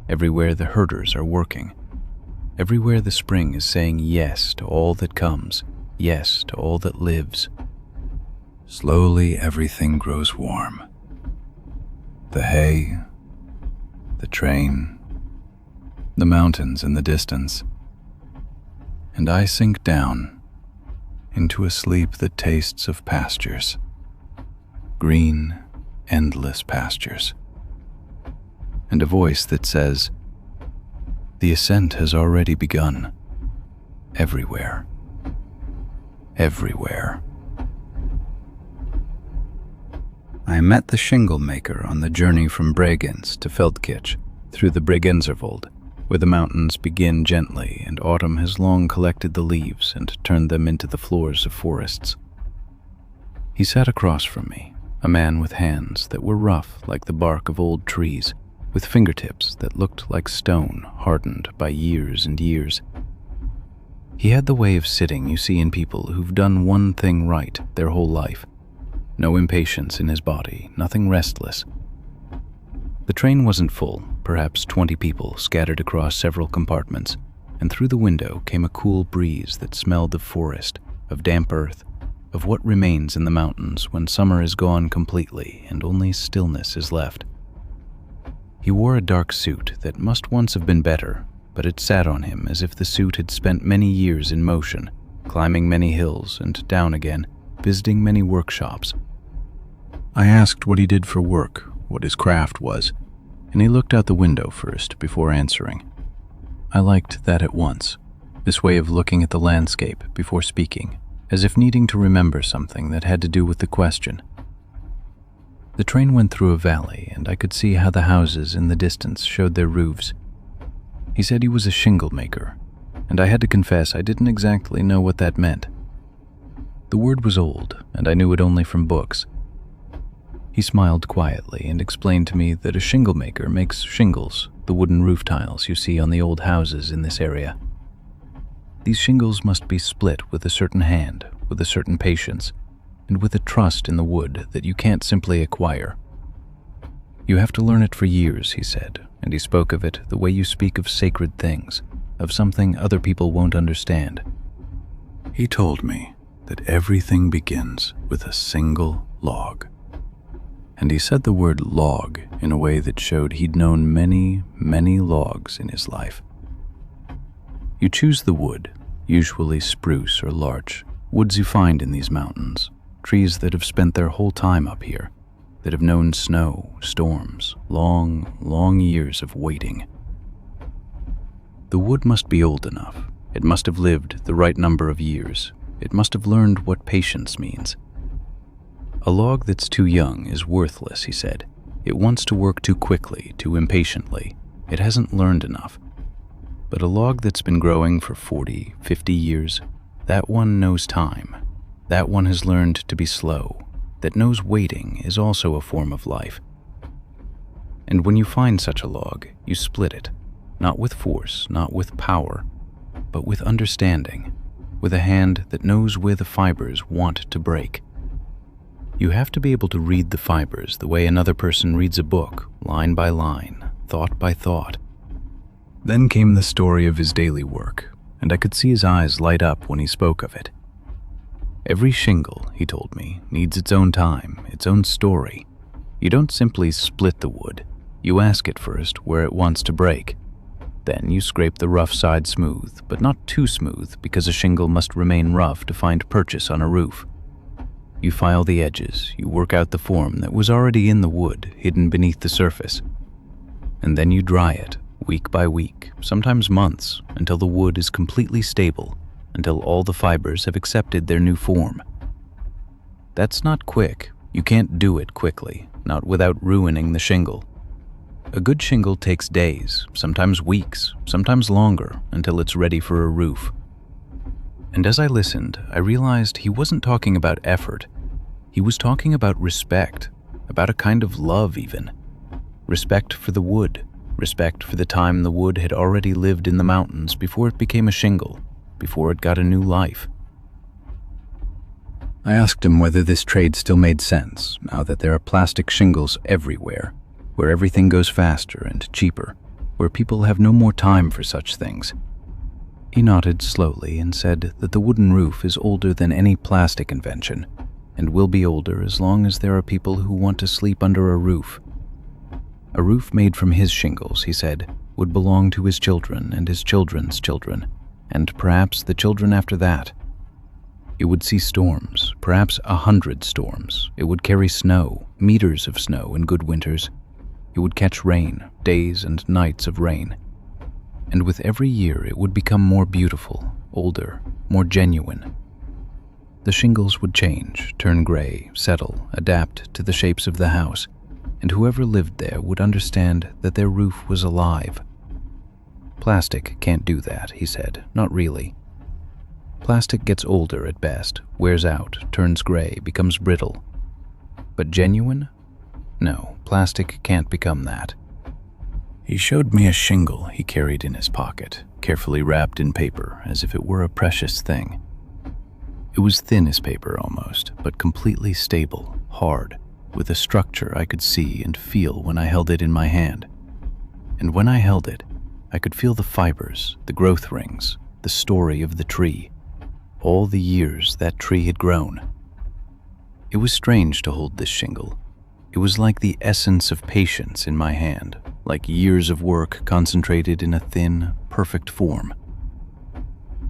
everywhere the herders are working, everywhere the spring is saying yes to all that comes, yes to all that lives. Slowly everything grows warm. The hay, the train, the mountains in the distance. And I sink down into a sleep that tastes of pastures, green, endless pastures, and a voice that says, "The ascent has already begun. Everywhere. Everywhere." I met the Shingle-Maker on the journey from Bregenz to Feldkirch through the Bregenzerwald, where the mountains begin gently and autumn has long collected the leaves and turned them into the floors of forests. He sat across from me, a man with hands that were rough like the bark of old trees, with fingertips that looked like stone hardened by years and years. He had the way of sitting you see in people who've done one thing right their whole life. No impatience in his body, nothing restless. The train wasn't full, perhaps 20 people scattered across several compartments, and through the window came a cool breeze that smelled of forest, of damp earth, of what remains in the mountains when summer is gone completely and only stillness is left. He wore a dark suit that must once have been better, but it sat on him as if the suit had spent many years in motion, climbing many hills and down again, visiting many workshops. I asked what he did for work, what his craft was, and he looked out the window first before answering. I liked that at once, this way of looking at the landscape before speaking, as if needing to remember something that had to do with the question. The train went through a valley, and I could see how the houses in the distance showed their roofs. He said he was a shingle-maker, and I had to confess I didn't exactly know what that meant. The word was old, and I knew it only from books. He smiled quietly and explained to me that a shingle-maker makes shingles, the wooden roof tiles you see on the old houses in this area. These shingles must be split with a certain hand, with a certain patience, and with a trust in the wood that you can't simply acquire. You have to learn it for years, he said, and he spoke of it the way you speak of sacred things, of something other people won't understand. He told me that everything begins with a single log. And he said the word log in a way that showed he'd known many, many logs in his life. You choose the wood, usually spruce or larch, woods you find in these mountains, trees that have spent their whole time up here, that have known snow, storms, long, long years of waiting. The wood must be old enough. It must have lived the right number of years. It must have learned what patience means. A log that's too young is worthless, he said. It wants to work too quickly, too impatiently. It hasn't learned enough. But a log that's been growing for 40, 50 years, that one knows time. That one has learned to be slow. That knows waiting is also a form of life. And when you find such a log, you split it, not with force, not with power, but with understanding, with a hand that knows where the fibers want to break. You have to be able to read the fibers the way another person reads a book, line by line, thought by thought. Then came the story of his daily work, and I could see his eyes light up when he spoke of it. Every shingle, he told me, needs its own time, its own story. You don't simply split the wood. You ask it first where it wants to break. Then you scrape the rough side smooth, but not too smooth because a shingle must remain rough to find purchase on a roof. You file the edges, you work out the form that was already in the wood, hidden beneath the surface. And then you dry it, week by week, sometimes months, until the wood is completely stable, until all the fibers have accepted their new form. That's not quick. You can't do it quickly, not without ruining the shingle. A good shingle takes days, sometimes weeks, sometimes longer, until it's ready for a roof. And as I listened, I realized he wasn't talking about effort. He was talking about respect, about a kind of love even. Respect for the wood, respect for the time the wood had already lived in the mountains before it became a shingle, before it got a new life. I asked him whether this trade still made sense, now that there are plastic shingles everywhere, where everything goes faster and cheaper, where people have no more time for such things. He nodded slowly and said that the wooden roof is older than any plastic invention, and will be older as long as there are people who want to sleep under a roof. A roof made from his shingles, he said, would belong to his children and his children's children, and perhaps the children after that. It would see storms, perhaps 100 storms. It would carry snow, meters of snow in good winters. It would catch rain, days and nights of rain. And with every year it would become more beautiful, older, more genuine. The shingles would change, turn gray, settle, adapt to the shapes of the house, and whoever lived there would understand that their roof was alive. Plastic can't do that, he said, not really. Plastic gets older at best, wears out, turns gray, becomes brittle. But genuine? No, plastic can't become that. He showed me a shingle he carried in his pocket, carefully wrapped in paper, as if it were a precious thing. It was thin as paper almost, but completely stable, hard, with a structure I could see and feel when I held it in my hand. And when I held it, I could feel the fibers, the growth rings, the story of the tree, all the years that tree had grown. It was strange to hold this shingle. It was like the essence of patience in my hand, like years of work concentrated in a thin, perfect form.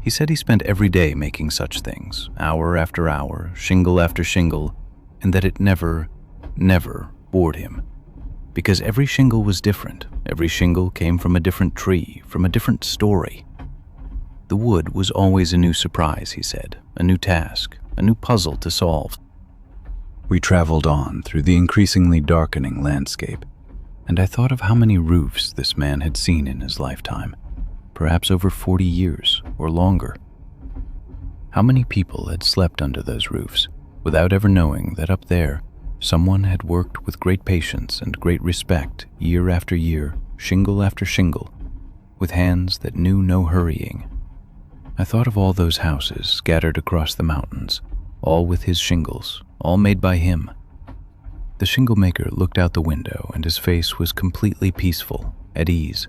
He said he spent every day making such things, hour after hour, shingle after shingle, and that it never bored him. Because every shingle was different. Every shingle came from a different tree, from a different story. The wood was always a new surprise, he said, a new task, a new puzzle to solve. We traveled on through the increasingly darkening landscape, and I thought of how many roofs this man had seen in his lifetime, perhaps over 40 years or longer. How many people had slept under those roofs without ever knowing that up there someone had worked with great patience and great respect year after year, shingle after shingle, with hands that knew no hurrying. I thought of all those houses scattered across the mountains, all with his shingles, all made by him. The Shingle-Maker looked out the window and his face was completely peaceful, at ease,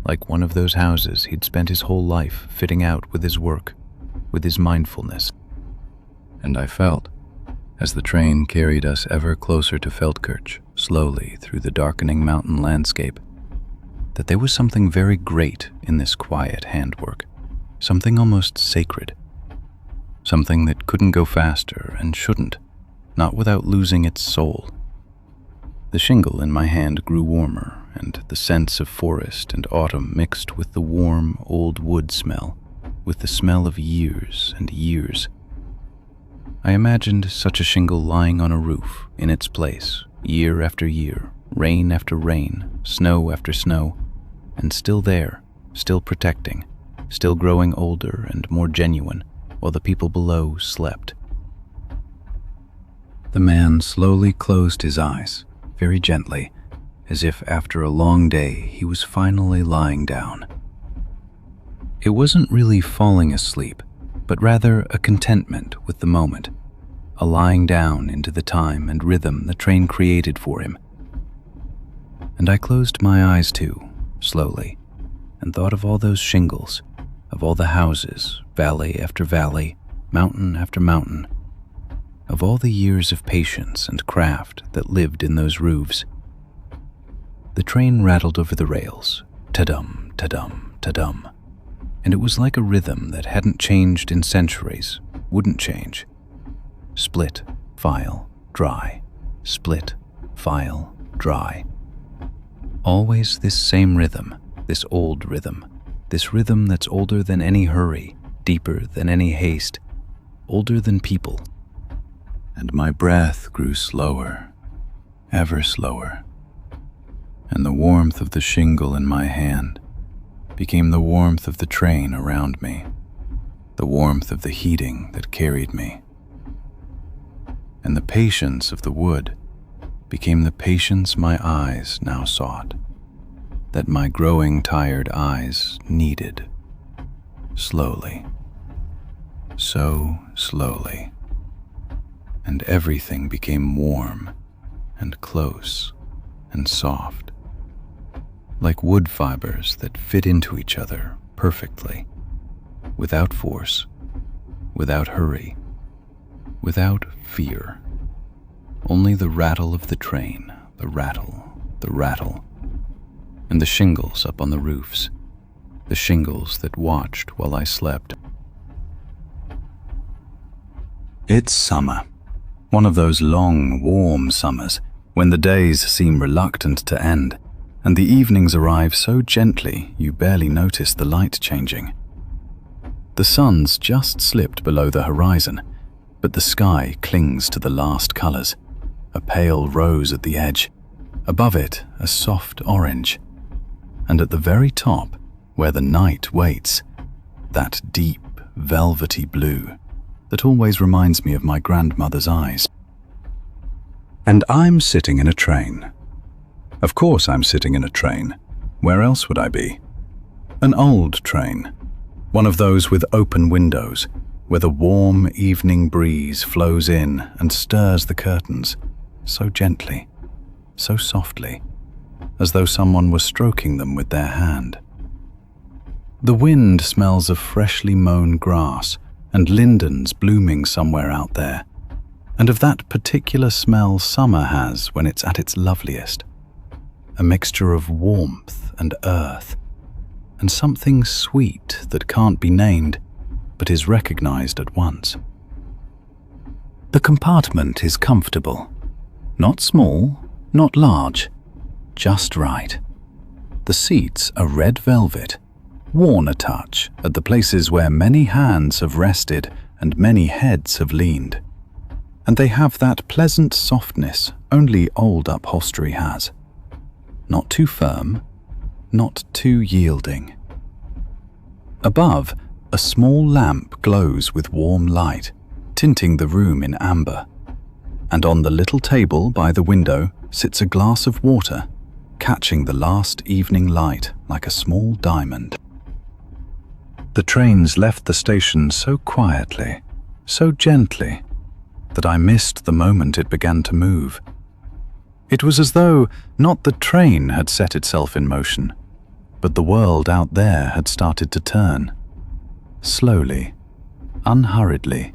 like one of those houses he'd spent his whole life fitting out with his work, with his mindfulness. And I felt, as the train carried us ever closer to Feldkirch, slowly through the darkening mountain landscape, that there was something very great in this quiet handwork, something almost sacred, something that couldn't go faster and shouldn't, not without losing its soul. The shingle in my hand grew warmer, and the scents of forest and autumn mixed with the warm, old wood smell, with the smell of years and years. I imagined such a shingle lying on a roof, in its place, year after year, rain after rain, snow after snow, and still there, still protecting, still growing older and more genuine, while the people below slept. The man slowly closed his eyes, very gently, as if after a long day he was finally lying down. It wasn't really falling asleep, but rather a contentment with the moment, a lying down into the time and rhythm the train created for him. And I closed my eyes too, slowly, and thought of all those shingles, of all the houses, valley after valley, mountain after mountain, of all the years of patience and craft that lived in those roofs. The train rattled over the rails, ta-dum, ta-dum, ta-dum, and it was like a rhythm that hadn't changed in centuries, wouldn't change. Split, file, dry, split, file, dry. Always this same rhythm, this old rhythm, this rhythm that's older than any hurry, deeper than any haste, older than people. And my breath grew slower, ever slower, and the warmth of the shingle in my hand became the warmth of the train around me, the warmth of the heating that carried me. And the patience of the wood became the patience my eyes now sought, that my growing tired eyes needed. Slowly, so slowly, and everything became warm and close and soft, like wood fibers that fit into each other perfectly, without force, without hurry, without fear. Only the rattle of the train, the rattle, and the shingles up on the roofs, the shingles that watched while I slept. It's summer. One of those long, warm summers when the days seem reluctant to end and the evenings arrive so gently you barely notice the light changing. The sun's just slipped below the horizon, but the sky clings to the last colors. A pale rose at the edge, above it a soft orange, and at the very top, where the night waits, that deep, velvety blue that always reminds me of my grandmother's eyes. And I'm sitting in a train. Of course I'm sitting in a train. Where else would I be? An old train, one of those with open windows, where the warm evening breeze flows in and stirs the curtains, so gently, so softly, as though someone were stroking them with their hand. The wind smells of freshly mown grass and lindens blooming somewhere out there, and of that particular smell summer has when it's at its loveliest, a mixture of warmth and earth, and something sweet that can't be named, but is recognized at once. The compartment is comfortable. Not small, not large, just right. The seats are red velvet, worn a touch at the places where many hands have rested and many heads have leaned. And they have that pleasant softness only old upholstery has. Not too firm, not too yielding. Above, a small lamp glows with warm light, tinting the room in amber. And on the little table by the window sits a glass of water, catching the last evening light like a small diamond. The trains left the station so quietly, so gently, that I missed the moment it began to move. It was as though not the train had set itself in motion, but the world out there had started to turn. Slowly, unhurriedly,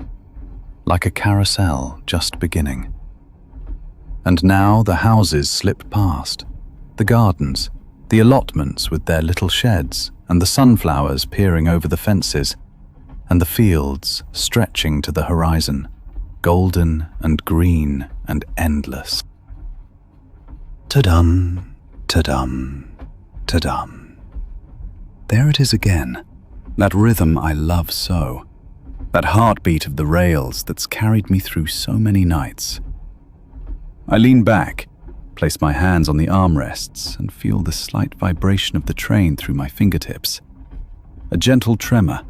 like a carousel just beginning. And now the houses slip past, the gardens, the allotments with their little sheds, and the sunflowers peering over the fences, and the fields stretching to the horizon, golden and green and endless. Ta-dum, ta-dum, ta-dum. There it is again, that rhythm I love so, that heartbeat of the rails that's carried me through so many nights. I lean back, place my hands on the armrests, and feel the slight vibration of the train through my fingertips. A gentle tremor,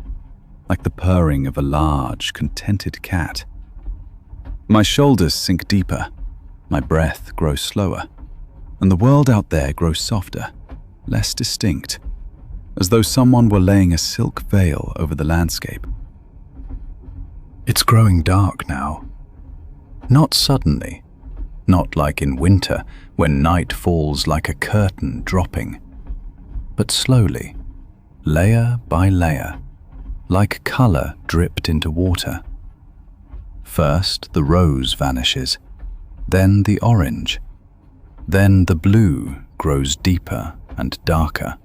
like the purring of a large, contented cat. My shoulders sink deeper, my breath grows slower, and the world out there grows softer, less distinct, as though someone were laying a silk veil over the landscape. It's growing dark now. Not suddenly, not like in winter when night falls like a curtain dropping, but slowly, layer by layer, like color dripped into water. First the rose vanishes, then the orange, then the blue grows deeper and darker,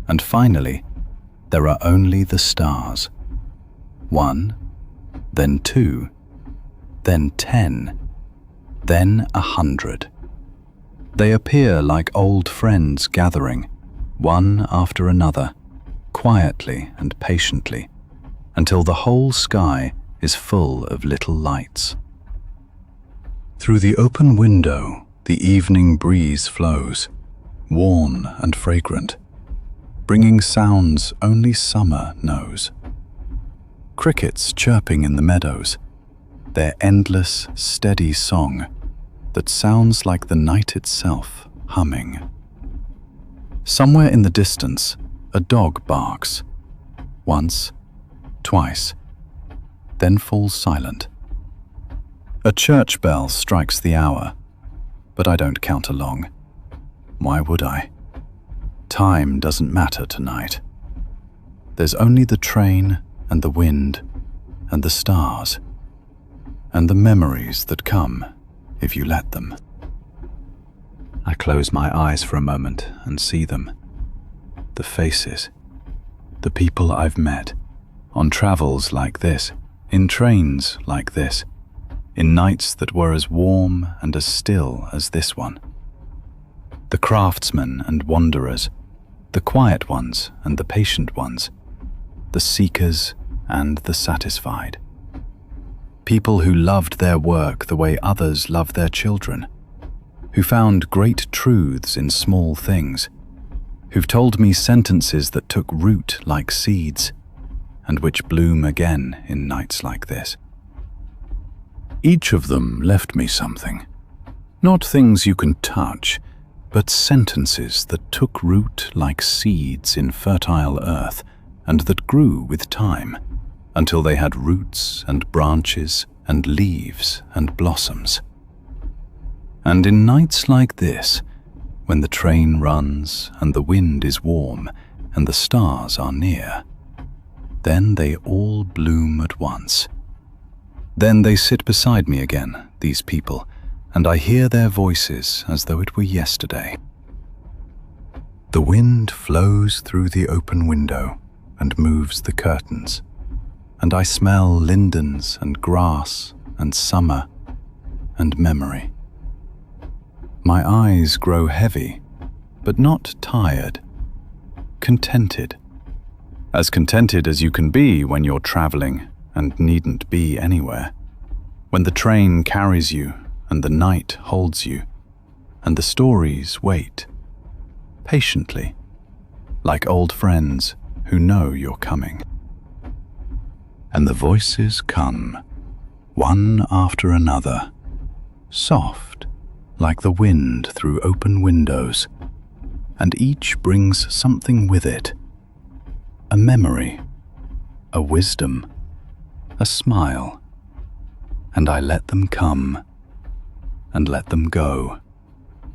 and finally there are only the stars. 1, then 2, then 10, then 100. They appear like old friends gathering, one after another, quietly and patiently, until the whole sky is full of little lights. Through the open window, the evening breeze flows, warm and fragrant, bringing sounds only summer knows. Crickets chirping in the meadows, their endless, steady song that sounds like the night itself humming. Somewhere in the distance, a dog barks, once, twice, then falls silent. A church bell strikes the hour, but I don't count along. Why would I? Time doesn't matter tonight. There's only the train and the wind and the stars and the memories that come if you let them. I close my eyes for a moment and see them. The faces, the people I've met, on travels like this, in trains like this, in nights that were as warm and as still as this one. The craftsmen and wanderers, the quiet ones and the patient ones, the seekers and the satisfied. People who loved their work the way others love their children, who found great truths in small things, who've told me sentences that took root like seeds, and which bloom again in nights like this. Each of them left me something. Not things you can touch, but sentences that took root like seeds in fertile earth, and that grew with time, until they had roots and branches and leaves and blossoms. And in nights like this, when the train runs and the wind is warm and the stars are near, then they all bloom at once. Then they sit beside me again, these people, and I hear their voices as though it were yesterday. The wind flows through the open window and moves the curtains, and I smell lindens and grass and summer and memory. My eyes grow heavy, but not tired, contented. As contented as you can be when you're traveling and needn't be anywhere. When the train carries you and the night holds you, and the stories wait, patiently, like old friends who know you're coming. And the voices come, one after another, soft, like the wind through open windows, and each brings something with it, a memory, a wisdom, a smile, and I let them come and let them go,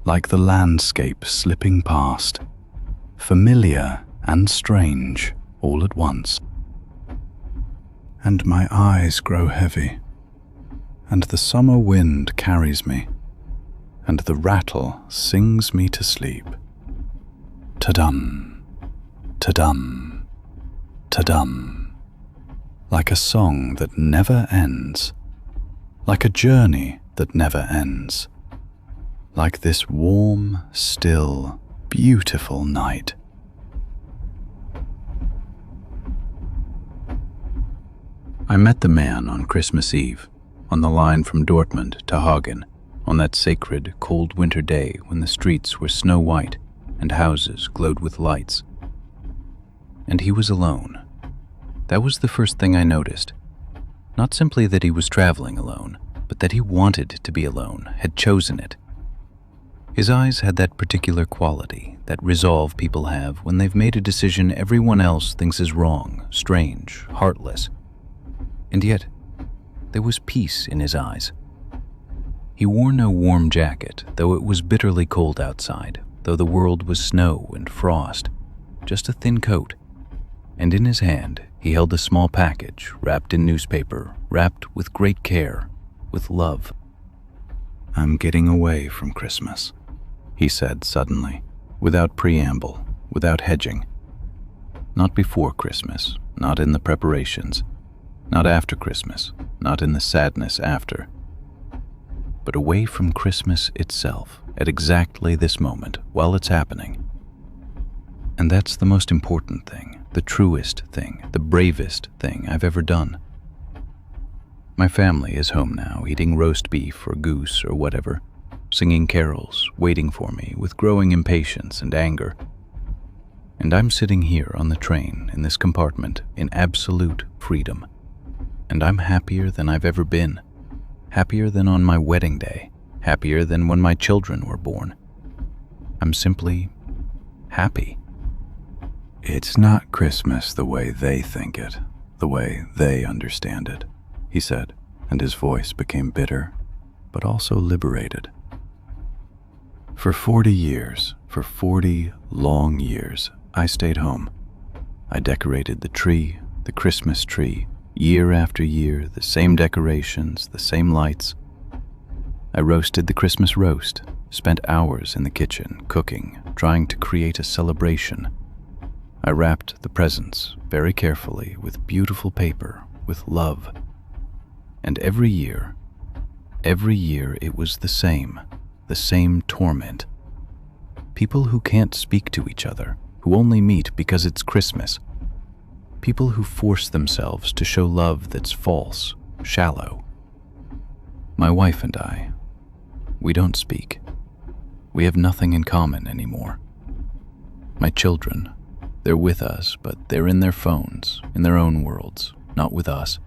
like the landscape slipping past, familiar and strange all at once. And my eyes grow heavy, and the summer wind carries me, and the rattle sings me to sleep. Ta-dum, ta-dum, ta-dum, like a song that never ends, like a journey that never ends, like this warm, still, beautiful night. I met the man on Christmas Eve, on the line from Dortmund to Hagen, on that sacred, cold winter day when the streets were snow-white and houses glowed with lights. And he was alone. That was the first thing I noticed. Not simply that he was traveling alone, but that he wanted to be alone, had chosen it. His eyes had that particular quality, that resolve people have when they've made a decision everyone else thinks is wrong, strange, heartless. And yet, there was peace in his eyes. He wore no warm jacket, though it was bitterly cold outside, though the world was snow and frost, just a thin coat. And in his hand, he held a small package wrapped in newspaper, wrapped with great care, with love. "I'm getting away from Christmas," he said suddenly, without preamble, without hedging. Not before Christmas, not in the preparations, not after Christmas, not in the sadness after, but away from Christmas itself, at exactly this moment, while it's happening. And that's the most important thing, the truest thing, the bravest thing I've ever done. My family is home now, eating roast beef or goose or whatever, singing carols, waiting for me with growing impatience and anger. And I'm sitting here on the train in this compartment in absolute freedom. And I'm happier than I've ever been, happier than on my wedding day, happier than when my children were born. I'm simply happy. "It's not Christmas the way they think it, the way they understand it," he said, and his voice became bitter but also liberated. For 40 years, for 40 long years, I stayed home. I decorated the tree, the Christmas tree, year after year, the same decorations, the same lights. I roasted the Christmas roast, spent hours in the kitchen, cooking, trying to create a celebration. I wrapped the presents very carefully with beautiful paper, with love. And every year it was the same torment. People who can't speak to each other, who only meet because it's Christmas. People who force themselves to show love that's false, shallow. My wife and I, we don't speak. We have nothing in common anymore. My children, they're with us, but they're in their phones, in their own worlds, not with us.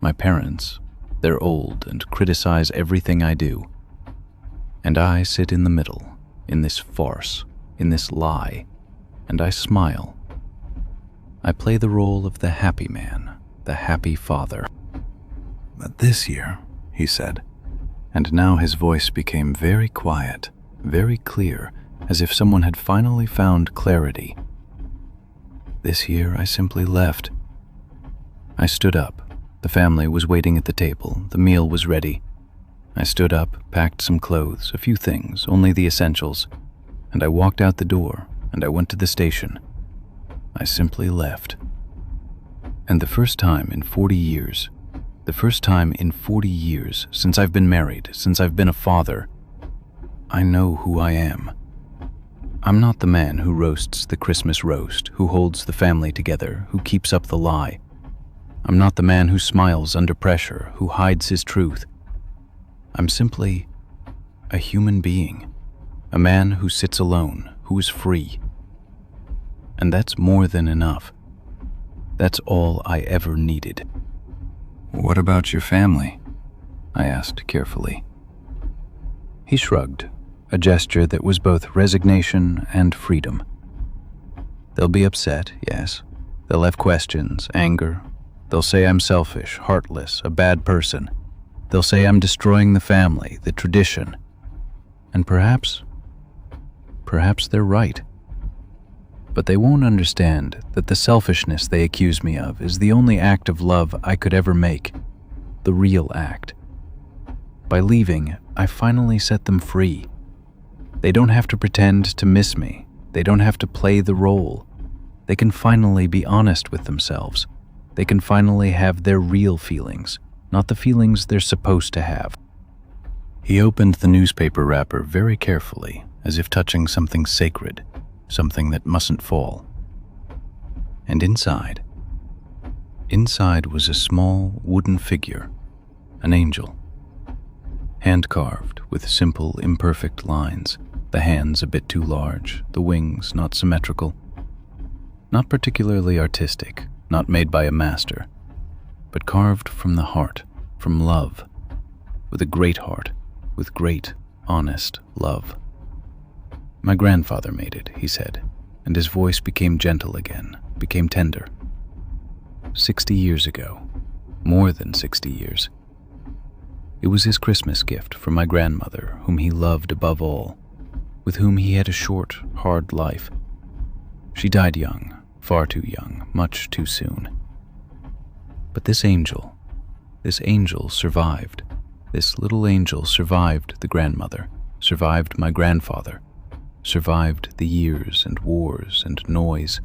My parents, they're old and criticize everything I do. And I sit in the middle, in this farce, in this lie, and I smile. I play the role of the happy man, the happy father. But this year, he said, and now his voice became very quiet, very clear, as if someone had finally found clarity. This year, I simply left. I stood up. The family was waiting at the table. The meal was ready. I stood up, packed some clothes, a few things, only the essentials, and I walked out the door, and I went to the station. I simply left. And the first time in 40 years since I've been married, since I've been a father, I know who I am. I'm not the man who roasts the Christmas roast, who holds the family together, who keeps up the lie. I'm not the man who smiles under pressure, who hides his truth. I'm simply a human being, a man who sits alone, who is free. And that's more than enough. That's all I ever needed. What about your family? I asked carefully. He shrugged, a gesture that was both resignation and freedom. They'll be upset, yes. They'll have questions, anger. They'll say I'm selfish, heartless, a bad person. They'll say I'm destroying the family, the tradition. And perhaps they're right. But they won't understand that the selfishness they accuse me of is the only act of love I could ever make, the real act. By leaving, I finally set them free. They don't have to pretend to miss me. They don't have to play the role. They can finally be honest with themselves. They can finally have their real feelings, not the feelings they're supposed to have. He opened the newspaper wrapper very carefully, as if touching something sacred, something that mustn't fall. And inside was a small wooden figure, an angel. Hand-carved with simple, imperfect lines, the hands a bit too large, the wings not symmetrical. Not particularly artistic, not made by a master, but carved from the heart, from love, with a great heart, with great, honest love. My grandfather made it, he said, and his voice became gentle again, became tender. 60 years ago, more than 60 years. It was his Christmas gift from my grandmother, whom he loved above all, with whom he had a short, hard life. She died young, far too young, much too soon. But this angel survived. This little angel survived the grandmother, survived my grandfather, survived the years and wars and noise.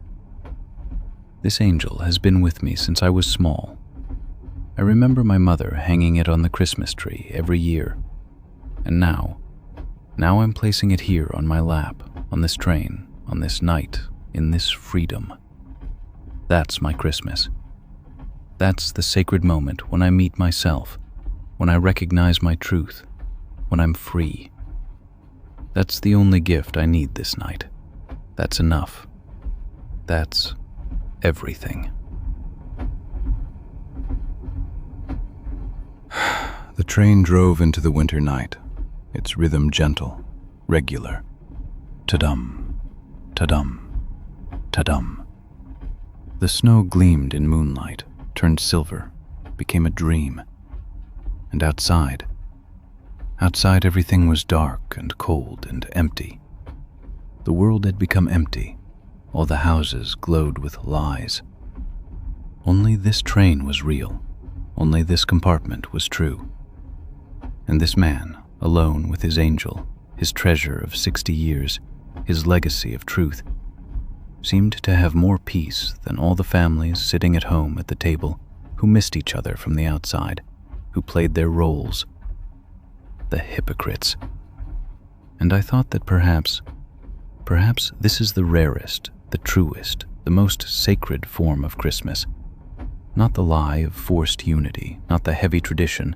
This angel has been with me since I was small. I remember my mother hanging it on the Christmas tree every year. And now I'm placing it here on my lap, on this train, on this night, in this freedom. That's my Christmas. That's the sacred moment when I meet myself, when I recognize my truth, when I'm free. That's the only gift I need this night. That's enough. That's everything. The train drove into the winter night, its rhythm gentle, regular. Ta-dum, ta-dum, ta-dum. The snow gleamed in moonlight, turned silver, became a dream. And outside, Outside, everything was dark and cold and empty. The world had become empty. All the houses glowed with lies. Only this train was real. Only this compartment was true. And this man, alone with his angel, his treasure of 60 years, his legacy of truth, seemed to have more peace than all the families sitting at home at the table who missed each other from the outside, who played their roles. The hypocrites. And I thought that perhaps this is the rarest, the truest, the most sacred form of Christmas. Not the lie of forced unity, not the heavy tradition,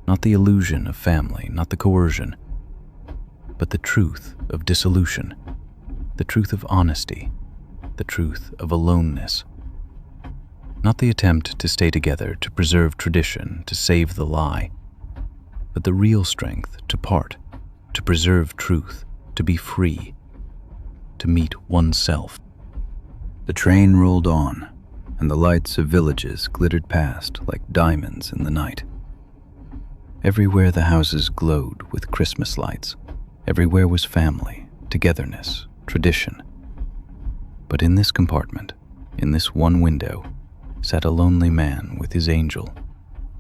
not the illusion of family, not the coercion, but the truth of dissolution, the truth of honesty, the truth of aloneness. Not the attempt to stay together, to preserve tradition, to save the lie, but the real strength to part, to preserve truth, to be free, to meet oneself. The train rolled on, and the lights of villages glittered past like diamonds in the night. Everywhere the houses glowed with Christmas lights. Everywhere was family, togetherness, tradition. But in this compartment, in this one window, sat a lonely man with his angel,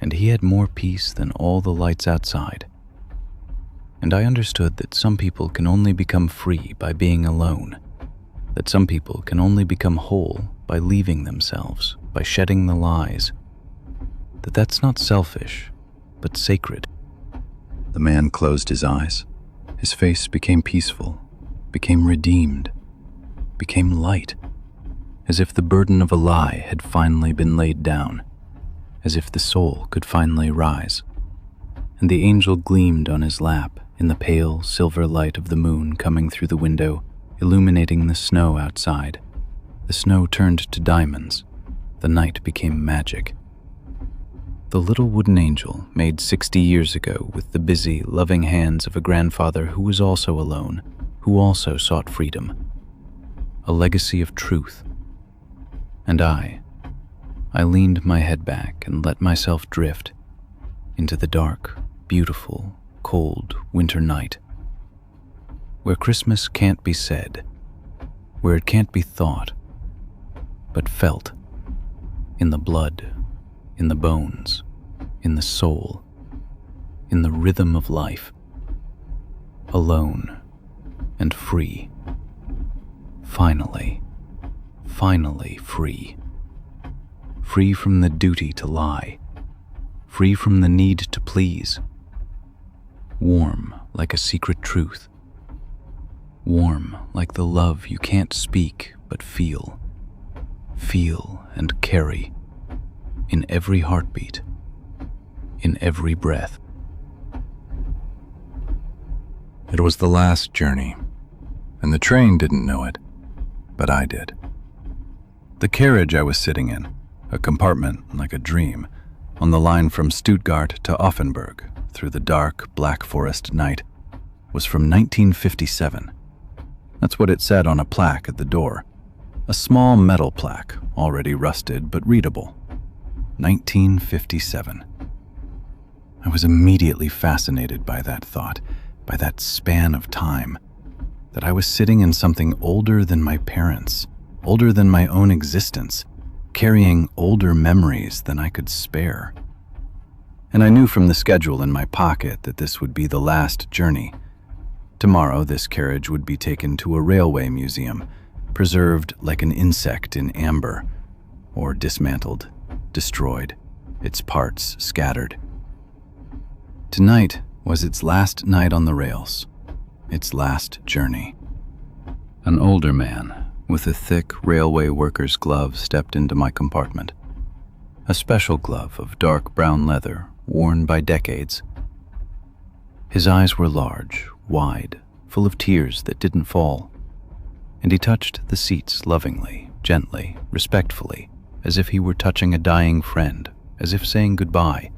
and he had more peace than all the lights outside. And I understood that some people can only become free by being alone, that some people can only become whole by leaving themselves, by shedding the lies, that that's not selfish, but sacred. The man closed his eyes. His face became peaceful, became redeemed, became light, as if the burden of a lie had finally been laid down, as if the soul could finally rise. And the angel gleamed on his lap in the pale silver light of the moon coming through the window, illuminating the snow outside. The snow turned to diamonds. The night became magic. The little wooden angel, made 60 years ago with the busy, loving hands of a grandfather who was also alone, who also sought freedom. A legacy of truth. And I leaned my head back and let myself drift into the dark, beautiful, cold winter night, where Christmas can't be said, where it can't be thought, but felt, in the blood, in the bones, in the soul, in the rhythm of life, alone and free. Finally free. Free from the duty to lie, free from the need to please. Warm like a secret truth. Warm like the love you can't speak but feel. Feel and carry in every heartbeat, in every breath. It was the last journey, and the train didn't know it, but I did. The carriage I was sitting in, a compartment like a dream, on the line from Stuttgart to Offenburg through the dark Black Forest night, was from 1957. That's what it said on a plaque at the door. A small metal plaque, already rusted but readable. 1957. I was immediately fascinated by that thought, by that span of time, that I was sitting in something older than my parents, older than my own existence, carrying older memories than I could spare. And I knew from the schedule in my pocket that this would be the last journey. Tomorrow, this carriage would be taken to a railway museum, preserved like an insect in amber, or dismantled, destroyed, its parts scattered. Tonight was its last night on the rails, its last journey. An older man with a thick railway worker's glove stepped into my compartment. A special glove of dark brown leather, worn by decades. His eyes were large, wide, full of tears that didn't fall, and he touched the seats lovingly, gently, respectfully, as if he were touching a dying friend, as if saying goodbye.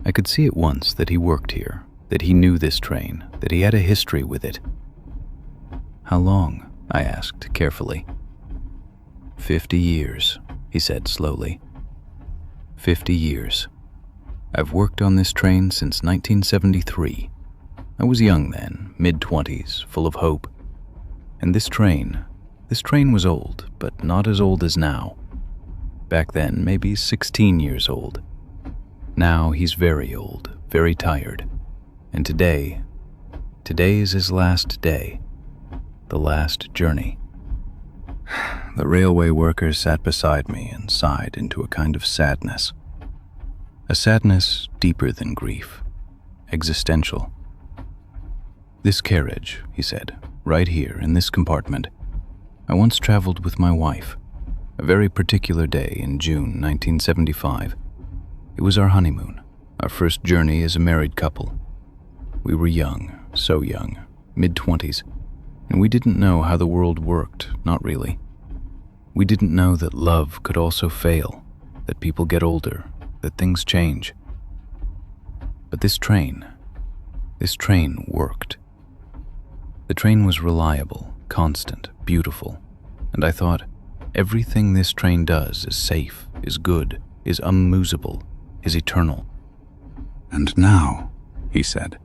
I could see at once that he worked here, that he knew this train, that he had a history with it. "How long?" I asked carefully. 50 years, he said slowly. 50 years. I've worked on this train since 1973. I was young then, mid-20s, full of hope. And this train was old, but not as old as now. Back then, maybe 16 years old. Now he's very old, very tired. And today is his last day, the last journey. The railway workers sat beside me and sighed into a kind of sadness. A sadness deeper than grief, existential. "This carriage," he said, "right here in this compartment. I once traveled with my wife, a very particular day in June 1975. It was our honeymoon, our first journey as a married couple. We were young, so young, mid-20s, and we didn't know how the world worked, not really. We didn't know that love could also fail, that people get older, that things change. But this train worked. The train was reliable, constant, beautiful, and I thought, everything this train does is safe, is good, is unlosable, is eternal." "And now," he said,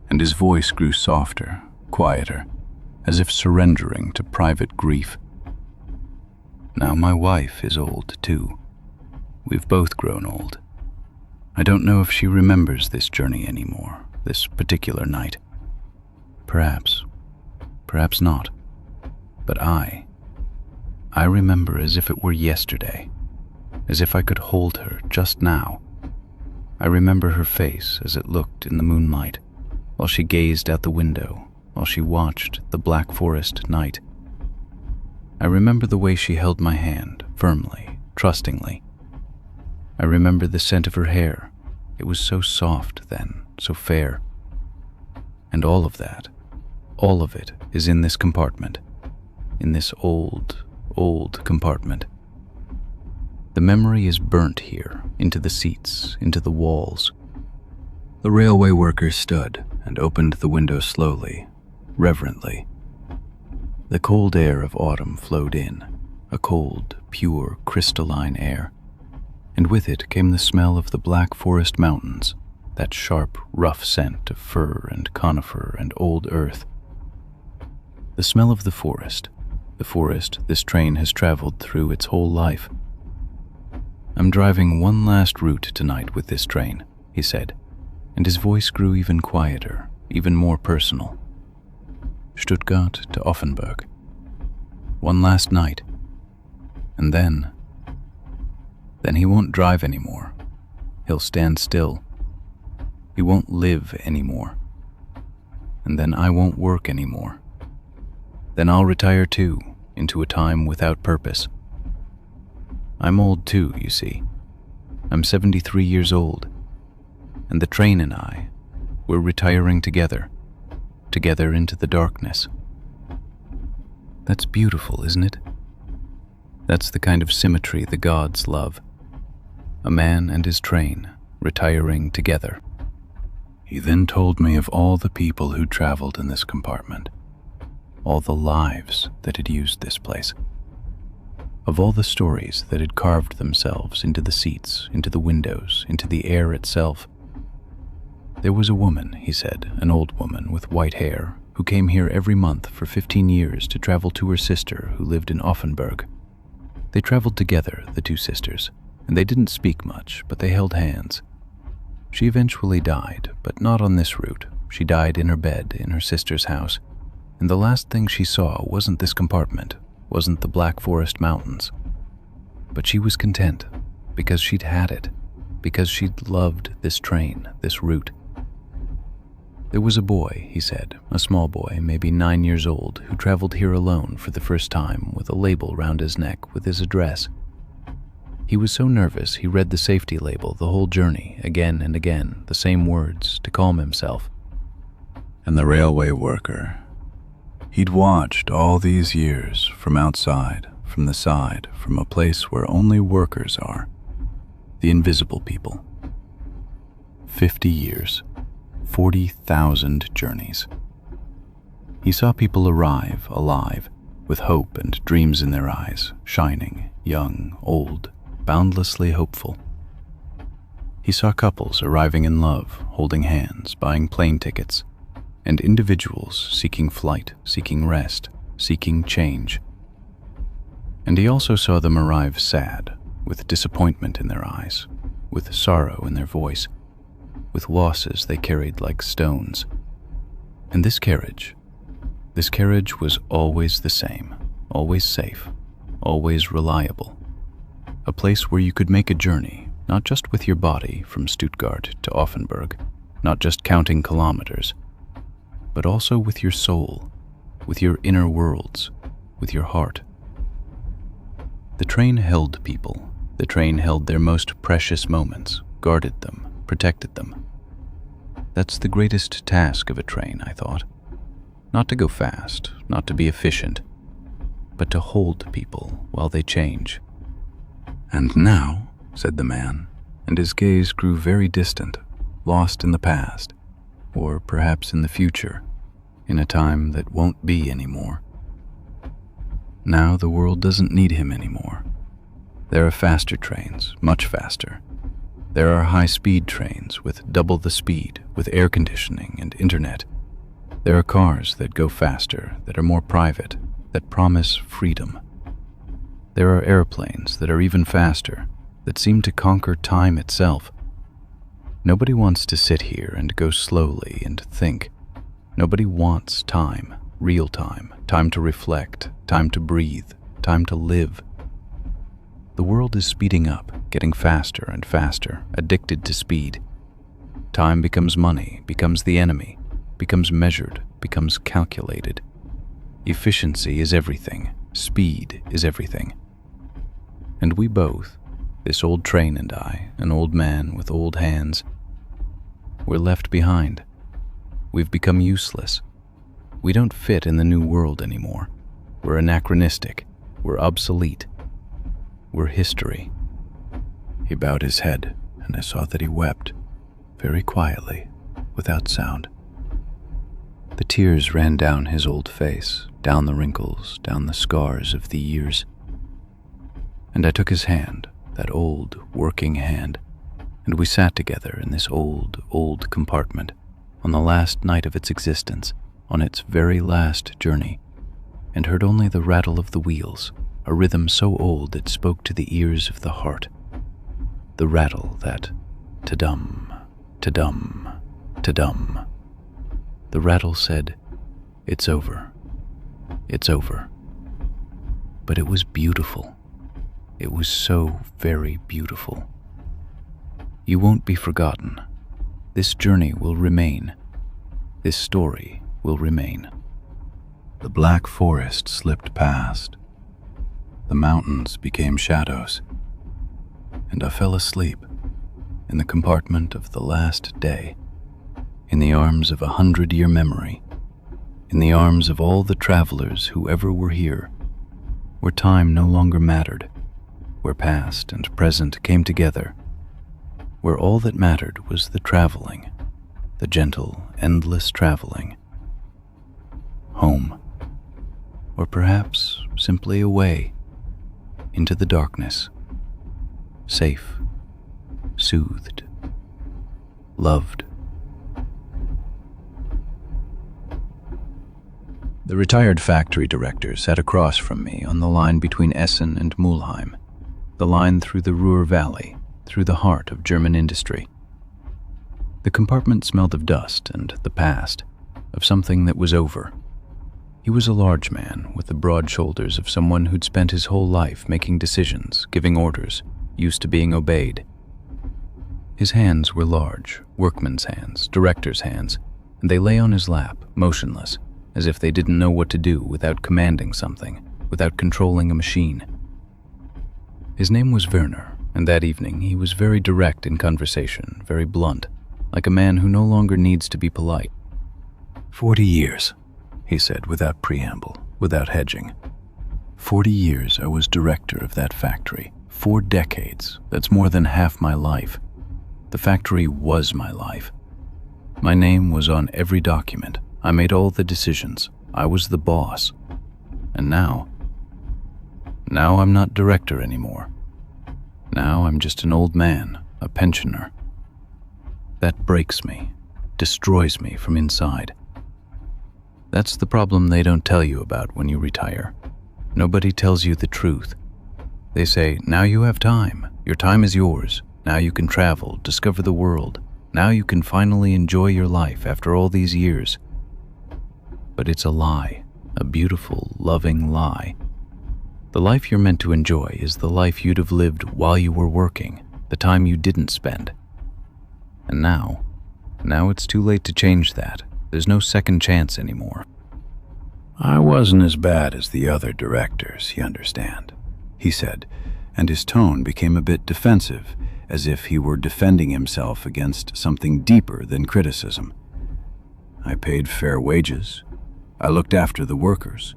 and his voice grew softer, quieter, as if surrendering to private grief. "Now my wife is old too. We've both grown old. I don't know if she remembers this journey anymore, this particular night. Perhaps not. But I remember as if it were yesterday, as if I could hold her just now. I remember her face as it looked in the moonlight, while she gazed out the window, while she watched the Black Forest night. I remember the way she held my hand, firmly, trustingly. I remember the scent of her hair. It was so soft then, so fair. And all of that, all of it is in this compartment, in this old compartment. The memory is burnt here, into the seats, into the walls." The railway worker stood and opened the window slowly, reverently. The cold air of autumn flowed in, a cold, pure, crystalline air. And with it came the smell of the Black Forest mountains, that sharp, rough scent of fir and conifer and old earth. The smell of the forest this train has traveled through its whole life. "I'm driving one last route tonight with this train," he said, and his voice grew even quieter, even more personal. "Stuttgart to Offenburg. One last night. And then he won't drive anymore. He'll stand still. He won't live anymore. And then I won't work anymore. Then I'll retire too, into a time without purpose. I'm old too, you see. I'm 73 years old. And the train and I, we're retiring together into the darkness." That's beautiful, isn't it? That's the kind of symmetry the gods love. A man and his train, retiring together. He then told me of all the people who traveled in this compartment, all the lives that had used this place, of all the stories that had carved themselves into the seats, into the windows, into the air itself. There was a woman, he said, an old woman with white hair, who came here every month for 15 years to travel to her sister who lived in Offenburg. They traveled together, the two sisters, and they didn't speak much, but they held hands. She eventually died, but not on this route. She died in her bed in her sister's house, and the last thing she saw wasn't this compartment, wasn't the Black Forest mountains. But she was content, because she'd had it, because she'd loved this train, this route. There was a boy, he said, a small boy, maybe 9 years old, who traveled here alone for the first time with a label round his neck with his address. He was so nervous he read the safety label the whole journey, again and again, the same words, to calm himself. And the railway worker, he'd watched all these years from outside, from the side, from a place where only workers are, the invisible people. 50 years, 40,000 journeys. He saw people arrive, alive, with hope and dreams in their eyes, shining, young, old, boundlessly hopeful. He saw couples arriving in love, holding hands, buying plane tickets, and individuals seeking flight, seeking rest, seeking change. And he also saw them arrive sad, with disappointment in their eyes, with sorrow in their voice, with losses they carried like stones. And this carriage was always the same, always safe, always reliable. A place where you could make a journey, not just with your body from Stuttgart to Offenburg, not just counting kilometers, but also with your soul, with your inner worlds, with your heart. The train held people. The train held their most precious moments, guarded them, protected them. That's the greatest task of a train, I thought. Not to go fast, not to be efficient, but to hold people while they change. "And now," said the man, and his gaze grew very distant, lost in the past, or perhaps in the future, in a time that won't be anymore. Now the world doesn't need him anymore. There are faster trains, much faster. There are high-speed trains with double the speed, with air conditioning and internet. There are cars that go faster, that are more private, that promise freedom. There are airplanes that are even faster, that seem to conquer time itself. Nobody wants to sit here and go slowly and think. Nobody wants time, real time, time to reflect, time to breathe, time to live. The world is speeding up, getting faster and faster, addicted to speed. Time becomes money, becomes the enemy, becomes measured, becomes calculated. Efficiency is everything. Speed is everything. And we both, this old train and I, an old man with old hands, we're left behind. We've become useless. We don't fit in the new world anymore. We're anachronistic. We're obsolete. We're history. He bowed his head, and I saw that he wept, very quietly, without sound. The tears ran down his old face, down the wrinkles, down the scars of the years. And I took his hand, that old, working hand, and we sat together in this old, old compartment, on the last night of its existence, on its very last journey, and heard only the rattle of the wheels, a rhythm so old it spoke to the ears of the heart. The rattle that ta-dum, ta-dum, ta-dum. The rattle said, "It's over. It's over." But it was beautiful. It was so very beautiful. You won't be forgotten. This journey will remain. This story will remain. The black forest slipped past. The mountains became shadows. And I fell asleep in the compartment of the last day, in the arms of 100-year memory, in the arms of all the travelers who ever were here, where time no longer mattered, where past and present came together, where all that mattered was the traveling, the gentle, endless traveling. Home, or perhaps simply away, into the darkness, safe, soothed, loved. The retired factory director sat across from me on the line between Essen and Mulheim, the line through the Ruhr Valley, through the heart of German industry. The compartment smelled of dust and the past, of something that was over. He was a large man with the broad shoulders of someone who'd spent his whole life making decisions, giving orders, used to being obeyed. His hands were large, workman's hands, director's hands, and they lay on his lap, motionless, as if they didn't know what to do without commanding something, without controlling a machine. His name was Werner, and that evening he was very direct in conversation, very blunt, like a man who no longer needs to be polite. 40 years, he said without preamble, without hedging. 40 years I was director of that factory. 4 decades, that's more than half my life. The factory was my life. My name was on every document. I made all the decisions. I was the boss. And now I'm not director anymore. Now I'm just an old man, a pensioner, That breaks me, destroys me from inside. That's the problem they don't tell you about when you retire. Nobody tells you the truth. They say, now you have time. Your time is yours. Now you can travel, discover the world. Now you can finally enjoy your life after all these years. But it's a lie, a beautiful, loving lie. The life you're meant to enjoy is the life you'd have lived while you were working, the time you didn't spend. And now it's too late to change that. There's no second chance anymore. I wasn't as bad as the other directors, you understand, he said, and his tone became a bit defensive, as if he were defending himself against something deeper than criticism. I paid fair wages. I looked after the workers.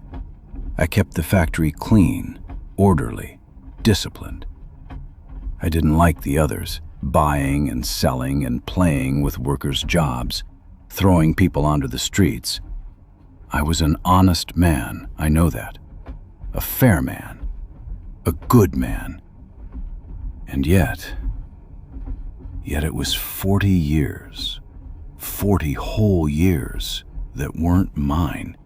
I kept the factory clean, orderly, disciplined. I didn't like the others, buying and selling and playing with workers' jobs, throwing people onto the streets. I was an honest man, I know that. A fair man. A good man. And yet it was 40 years, 40 whole years that weren't mine.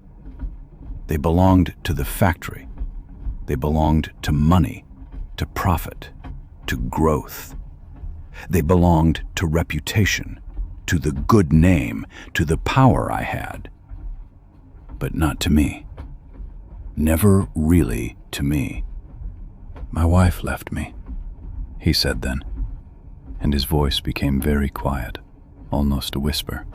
They belonged to the factory. They belonged to money, to profit, to growth. They belonged to reputation, to the good name, to the power I had. But not to me. Never really to me. My wife left me, he said then, and his voice became very quiet, almost a whisper.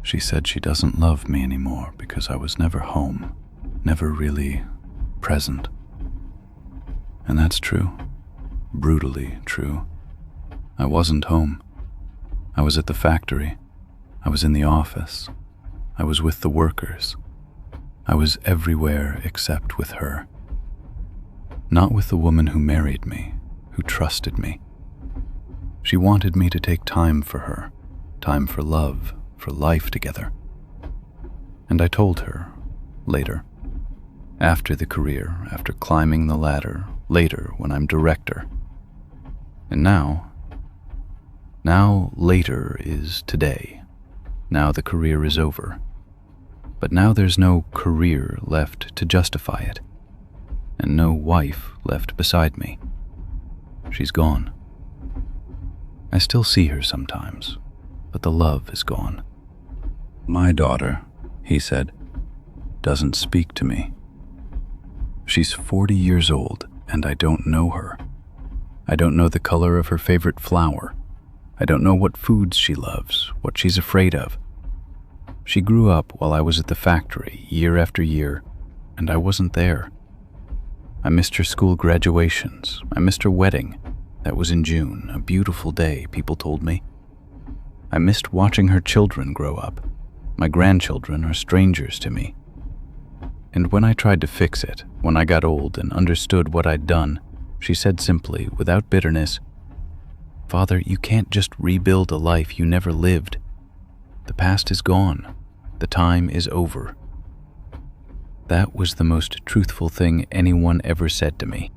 She said she doesn't love me anymore because I was never home, never really present. And that's true, brutally true. I wasn't home. I was at the factory. I was in the office. I was with the workers. I was everywhere except with her. Not with the woman who married me, who trusted me. She wanted me to take time for her, time for love, for life together. And I told her, later, after the career, after climbing the ladder, later when I'm director. And now later is today. Now the career is over. But now there's no career left to justify it, and no wife left beside me. She's gone. I still see her sometimes, but the love is gone. My daughter, he said, doesn't speak to me. She's 40 years old, and I don't know her. I don't know the color of her favorite flower. I don't know what foods she loves, what she's afraid of. She grew up while I was at the factory, year after year, and I wasn't there. I missed her school graduations. I missed her wedding. That was in June, a beautiful day, people told me. I missed watching her children grow up. My grandchildren are strangers to me. And when I tried to fix it, when I got old and understood what I'd done, she said simply, without bitterness, "Father, you can't just rebuild a life you never lived. The past is gone. The time is over." That was the most truthful thing anyone ever said to me.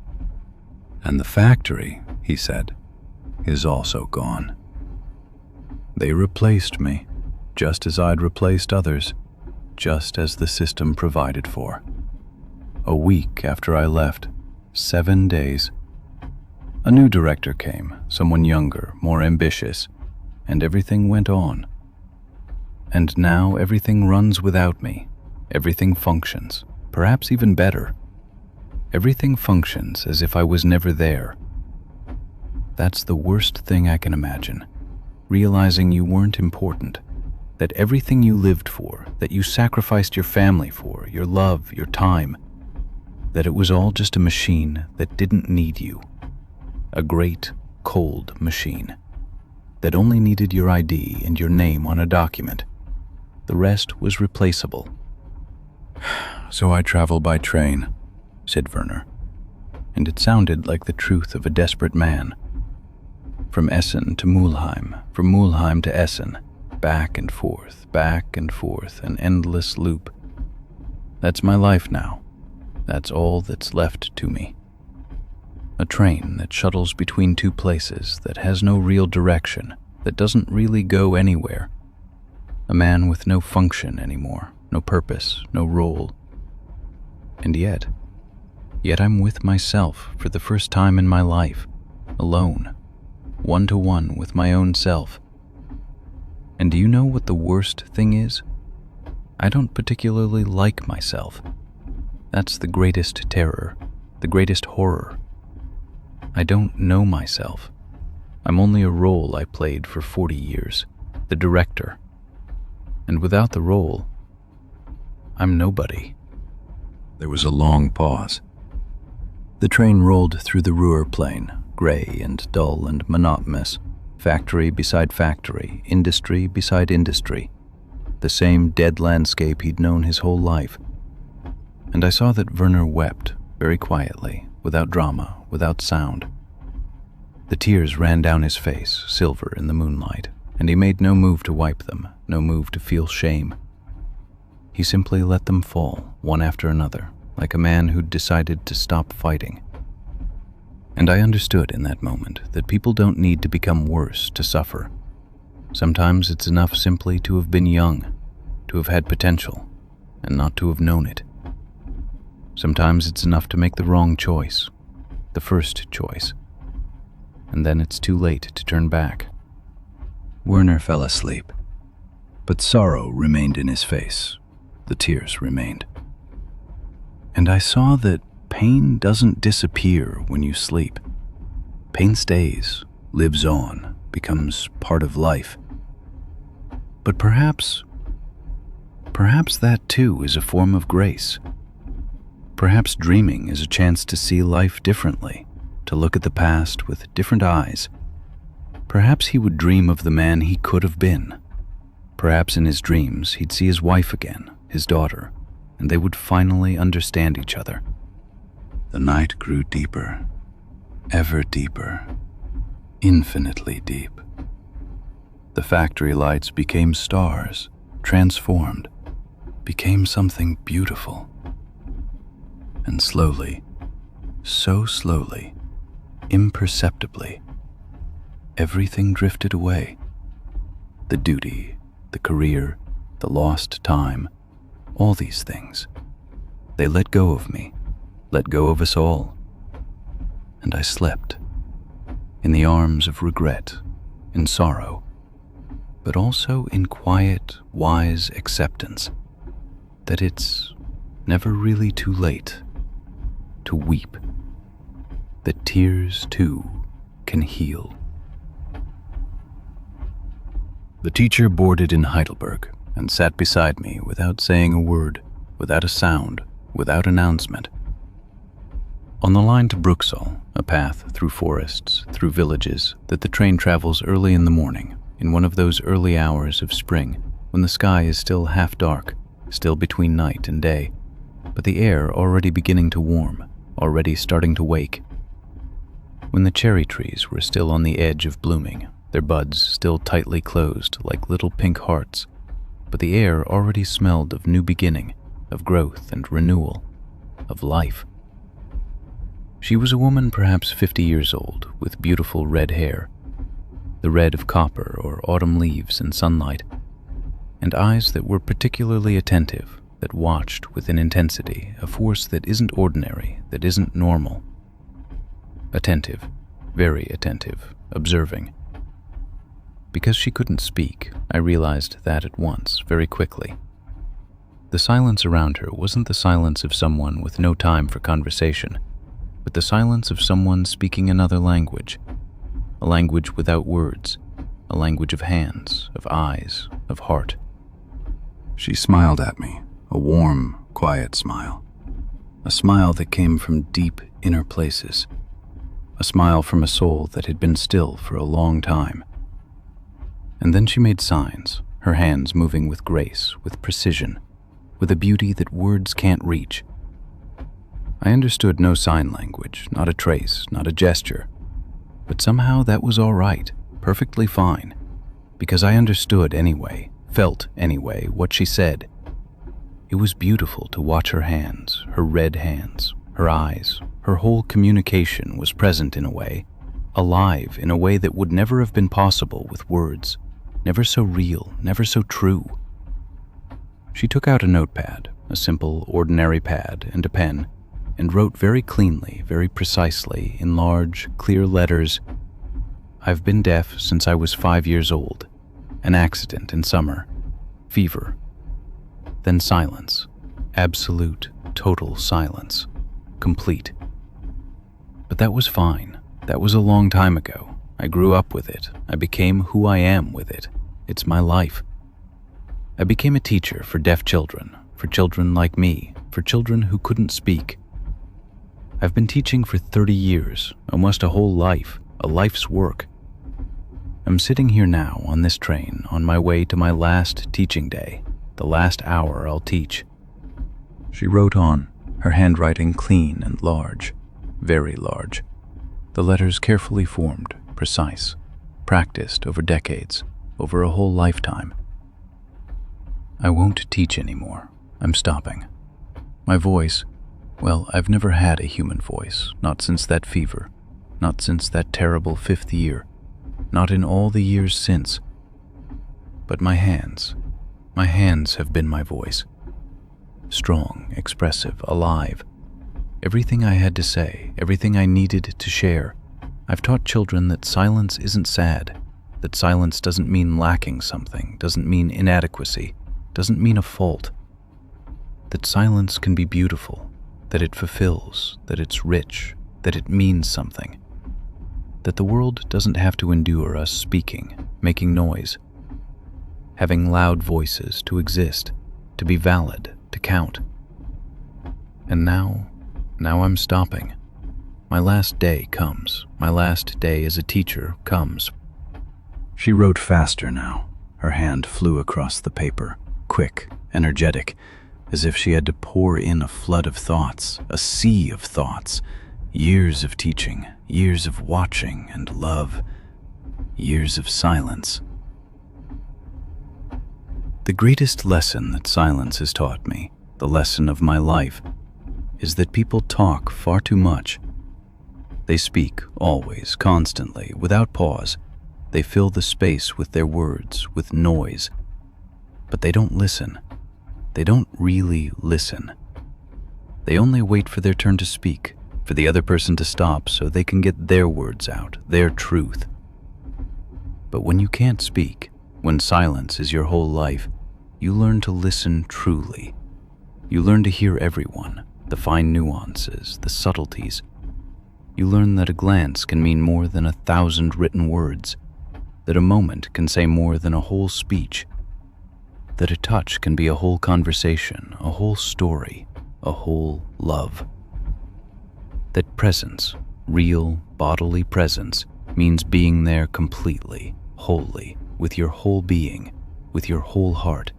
And the factory, he said, is also gone. They replaced me, just as I'd replaced others, just as the system provided for. A week after I left, 7 days, a new director came, someone younger, more ambitious, and everything went on. And now everything runs without me. Everything functions, perhaps even better. Everything functions as if I was never there. That's the worst thing I can imagine. Realizing you weren't important, that everything you lived for, that you sacrificed your family for, your love, your time, that it was all just a machine that didn't need you. A great, cold machine that only needed your ID and your name on a document. The rest was replaceable. "So I travel by train," said Werner, and it sounded like the truth of a desperate man. From Essen to Mülheim, from Mülheim to Essen, back and forth, an endless loop. That's my life now. That's all that's left to me. A train that shuttles between two places, that has no real direction, that doesn't really go anywhere. A man with no function anymore, no purpose, no role. And yet I'm with myself for the first time in my life, alone, one-to-one with my own self. And do you know what the worst thing is? I don't particularly like myself. That's the greatest terror, the greatest horror. I don't know myself. I'm only a role I played for 40 years, the director. And without the role, I'm nobody. There was a long pause. The train rolled through the Ruhr plain, gray and dull and monotonous, factory beside factory, industry beside industry, the same dead landscape he'd known his whole life. And I saw that Werner wept, very quietly, without drama, without sound. The tears ran down his face, silver in the moonlight, and he made no move to wipe them, no move to feel shame. He simply let them fall, one after another, like a man who'd decided to stop fighting. And I understood in that moment that people don't need to become worse to suffer. Sometimes it's enough simply to have been young, to have had potential, and not to have known it. Sometimes it's enough to make the wrong choice, the first choice, and then it's too late to turn back. Werner fell asleep, but sorrow remained in his face. The tears remained. And I saw that pain doesn't disappear when you sleep. Pain stays, lives on, becomes part of life. But perhaps that too is a form of grace. Perhaps dreaming is a chance to see life differently, to look at the past with different eyes. Perhaps he would dream of the man he could have been. Perhaps in his dreams he'd see his wife again, his daughter, and they would finally understand each other. The night grew deeper, ever deeper, infinitely deep. The factory lights became stars, transformed, became something beautiful. And slowly, so slowly, imperceptibly, everything drifted away. The duty, the career, the lost time, all these things. They let go of me, let go of us all. And I slept, in the arms of regret, in sorrow, but also in quiet, wise acceptance that it's never really too late to weep, that tears too can heal. The teacher boarded in Heidelberg and sat beside me without saying a word, without a sound, without announcement. On the line to Bruxelles, a path through forests, through villages that the train travels early in the morning, in one of those early hours of spring when the sky is still half dark, still between night and day, but the air already beginning to warm, already starting to wake. When the cherry trees were still on the edge of blooming, their buds still tightly closed like little pink hearts, but the air already smelled of new beginning, of growth and renewal, of life. She was a woman perhaps 50 years old, with beautiful red hair, the red of copper or autumn leaves in sunlight, and eyes that were particularly attentive, that watched with an intensity, a force that isn't ordinary, that isn't normal. Attentive, very attentive, observing. Because she couldn't speak, I realized that at once, very quickly. The silence around her wasn't the silence of someone with no time for conversation, but the silence of someone speaking another language, a language without words, a language of hands, of eyes, of heart. She smiled at me, a warm, quiet smile, a smile that came from deep inner places, a smile from a soul that had been still for a long time. And then she made signs, her hands moving with grace, with precision, with a beauty that words can't reach. I understood no sign language, not a trace, not a gesture, but somehow that was all right, perfectly fine, because I understood anyway, felt anyway what she said. It was beautiful to watch her hands, her red hands, her eyes, her whole communication was present in a way, alive in a way that would never have been possible with words, never so real, never so true. She took out a notepad, a simple, ordinary pad, and a pen, and wrote very cleanly, very precisely, in large, clear letters, "I've been deaf since I was 5 years old. An accident in summer. Fever." Then silence. Absolute, total silence. Complete. But that was fine. That was a long time ago. I grew up with it. I became who I am with it. It's my life. I became a teacher for deaf children, for children like me, for children who couldn't speak. I've been teaching for 30 years, almost a whole life, a life's work. I'm sitting here now on this train on my way to my last teaching day, the last hour I'll teach. She wrote on, her handwriting clean and large, very large. The letters carefully formed, precise, practiced over decades, over a whole lifetime. I won't teach anymore. I'm stopping. My voice, well, I've never had a human voice, not since that fever, not since that terrible 5th year, not in all the years since. But my hands have been my voice. Strong, expressive, alive. Everything I had to say, everything I needed to share. I've taught children that silence isn't sad, that silence doesn't mean lacking something, doesn't mean inadequacy, doesn't mean a fault. That silence can be beautiful, that it fulfills, that it's rich, that it means something. That the world doesn't have to endure us speaking, making noise, having loud voices to exist, to be valid, to count. And now I'm stopping. My last day comes. My last day as a teacher comes. She wrote faster now. Her hand flew across the paper, quick, energetic, as if she had to pour in a flood of thoughts, a sea of thoughts, years of teaching, years of watching and love, years of silence. The greatest lesson that silence has taught me, the lesson of my life, is that people talk far too much. They speak always, constantly, without pause. They fill the space with their words, with noise. But they don't listen. They don't really listen. They only wait for their turn to speak, for the other person to stop so they can get their words out, their truth. But when you can't speak, when silence is your whole life, you learn to listen truly. You learn to hear everyone, the fine nuances, the subtleties. You learn that a glance can mean more than 1,000 written words, that a moment can say more than a whole speech, that a touch can be a whole conversation, a whole story, a whole love. That presence, real bodily presence, means being there completely, wholly, with your whole being, with your whole heart,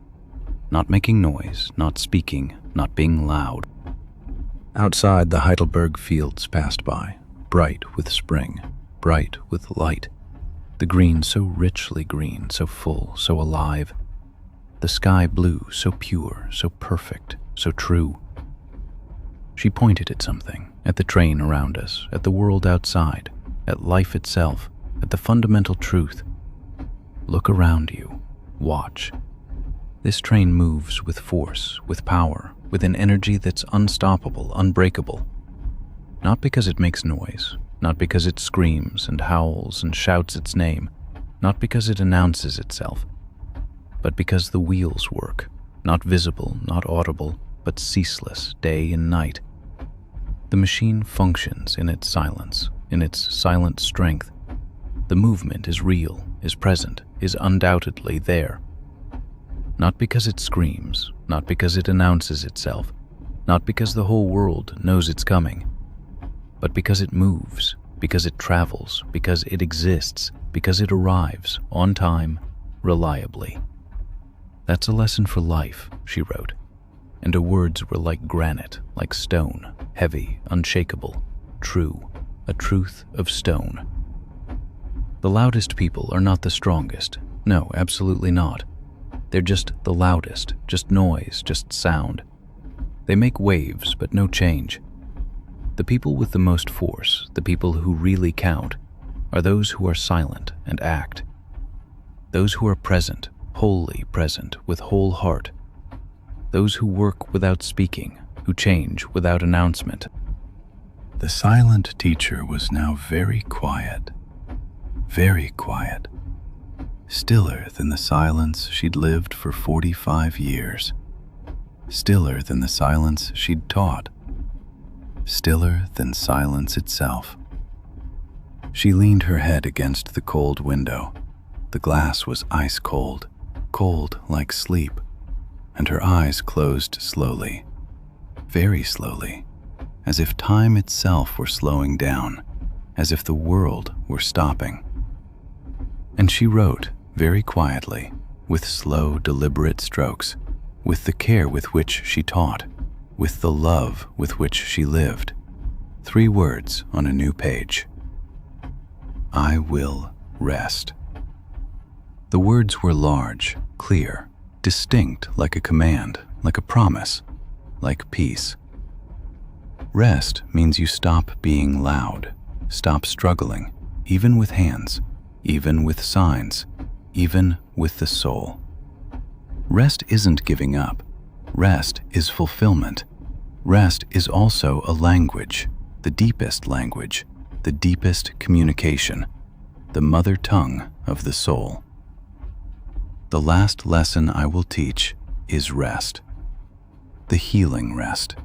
not making noise, not speaking, not being loud. Outside, the Heidelberg fields passed by, bright with spring, bright with light. The green so richly green, so full, so alive. The sky blue, so pure, so perfect, so true. She pointed at something, at the train around us, at the world outside, at life itself, at the fundamental truth. Look around you. Watch. This train moves with force, with power, with an energy that's unstoppable, unbreakable. Not because it makes noise, not because it screams and howls and shouts its name, not because it announces itself, but because the wheels work, not visible, not audible, but ceaseless, day and night. The machine functions in its silence, in its silent strength. The movement is real, is present, is undoubtedly there. Not because it screams, not because it announces itself, not because the whole world knows it's coming, but because it moves, because it travels, because it exists, because it arrives on time, reliably. That's a lesson for life, she wrote, and her words were like granite, like stone, heavy, unshakable, true, a truth of stone. The loudest people are not the strongest. No, absolutely not. They're just the loudest, just noise, just sound. They make waves, but no change. The people with the most force, the people who really count, are those who are silent and act, those who are present, wholly present with whole heart, those who work without speaking, who change without announcement. The silent teacher was now very quiet, stiller than the silence she'd lived for 45 years, stiller than the silence she'd taught, stiller than silence itself. She leaned her head against the cold window. The glass was ice cold, cold like sleep, and her eyes closed slowly, very slowly, as if time itself were slowing down, as if the world were stopping. And she wrote very quietly, with slow, deliberate strokes, with the care with which she taught, with the love with which she lived, 3 words on a new page. I will rest. The words were large, clear, distinct, like a command, like a promise, like peace. Rest means you stop being loud, stop struggling, even with hands, even with signs, even with the soul. Rest isn't giving up. Rest is fulfillment. Rest is also a language, the deepest language, the deepest communication, the mother tongue of the soul. The last lesson I will teach is rest, the healing rest,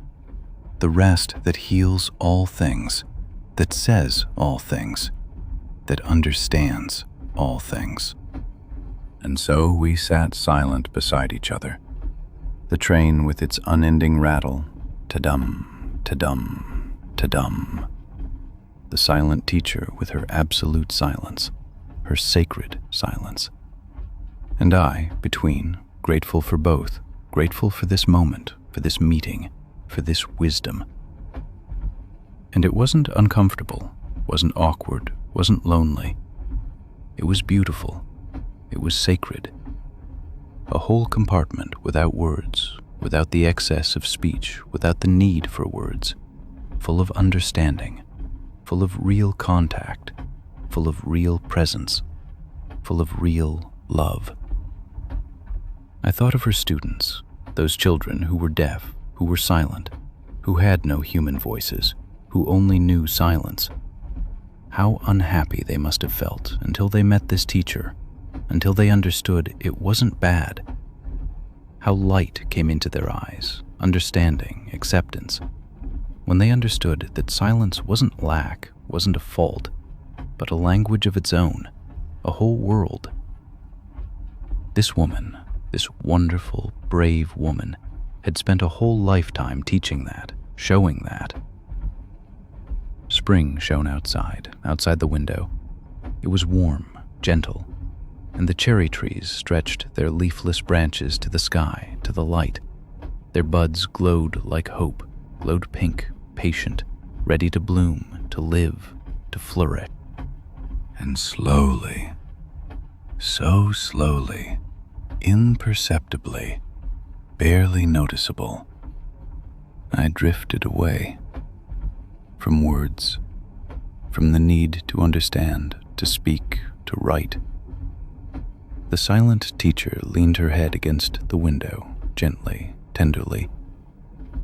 the rest that heals all things, that says all things, that understands all things. And so we sat silent beside each other, the train with its unending rattle, ta-dum, ta-dum, ta-dum. The silent teacher with her absolute silence, her sacred silence. And I, between, grateful for both, grateful for this moment, for this meeting, for this wisdom. And it wasn't uncomfortable, wasn't awkward, wasn't lonely. It was beautiful. It was sacred. A whole compartment without words, without the excess of speech, without the need for words, full of understanding, full of real contact, full of real presence, full of real love. I thought of her students, those children who were deaf, who were silent, who had no human voices, who only knew silence. How unhappy they must have felt until they met this teacher, until they understood it wasn't bad. How light came into their eyes, understanding, acceptance, when they understood that silence wasn't lack, wasn't a fault, but a language of its own, a whole world. This woman, this wonderful, brave woman, had spent a whole lifetime teaching that, showing that. Spring shone outside the window. It was warm, gentle, and the cherry trees stretched their leafless branches to the sky, to the light. Their buds glowed like hope, glowed pink, patient, ready to bloom, to live, to flourish. And slowly, so slowly, imperceptibly, barely noticeable, I drifted away from words, from the need to understand, to speak, to write. The silent teacher leaned her head against the window, gently, tenderly,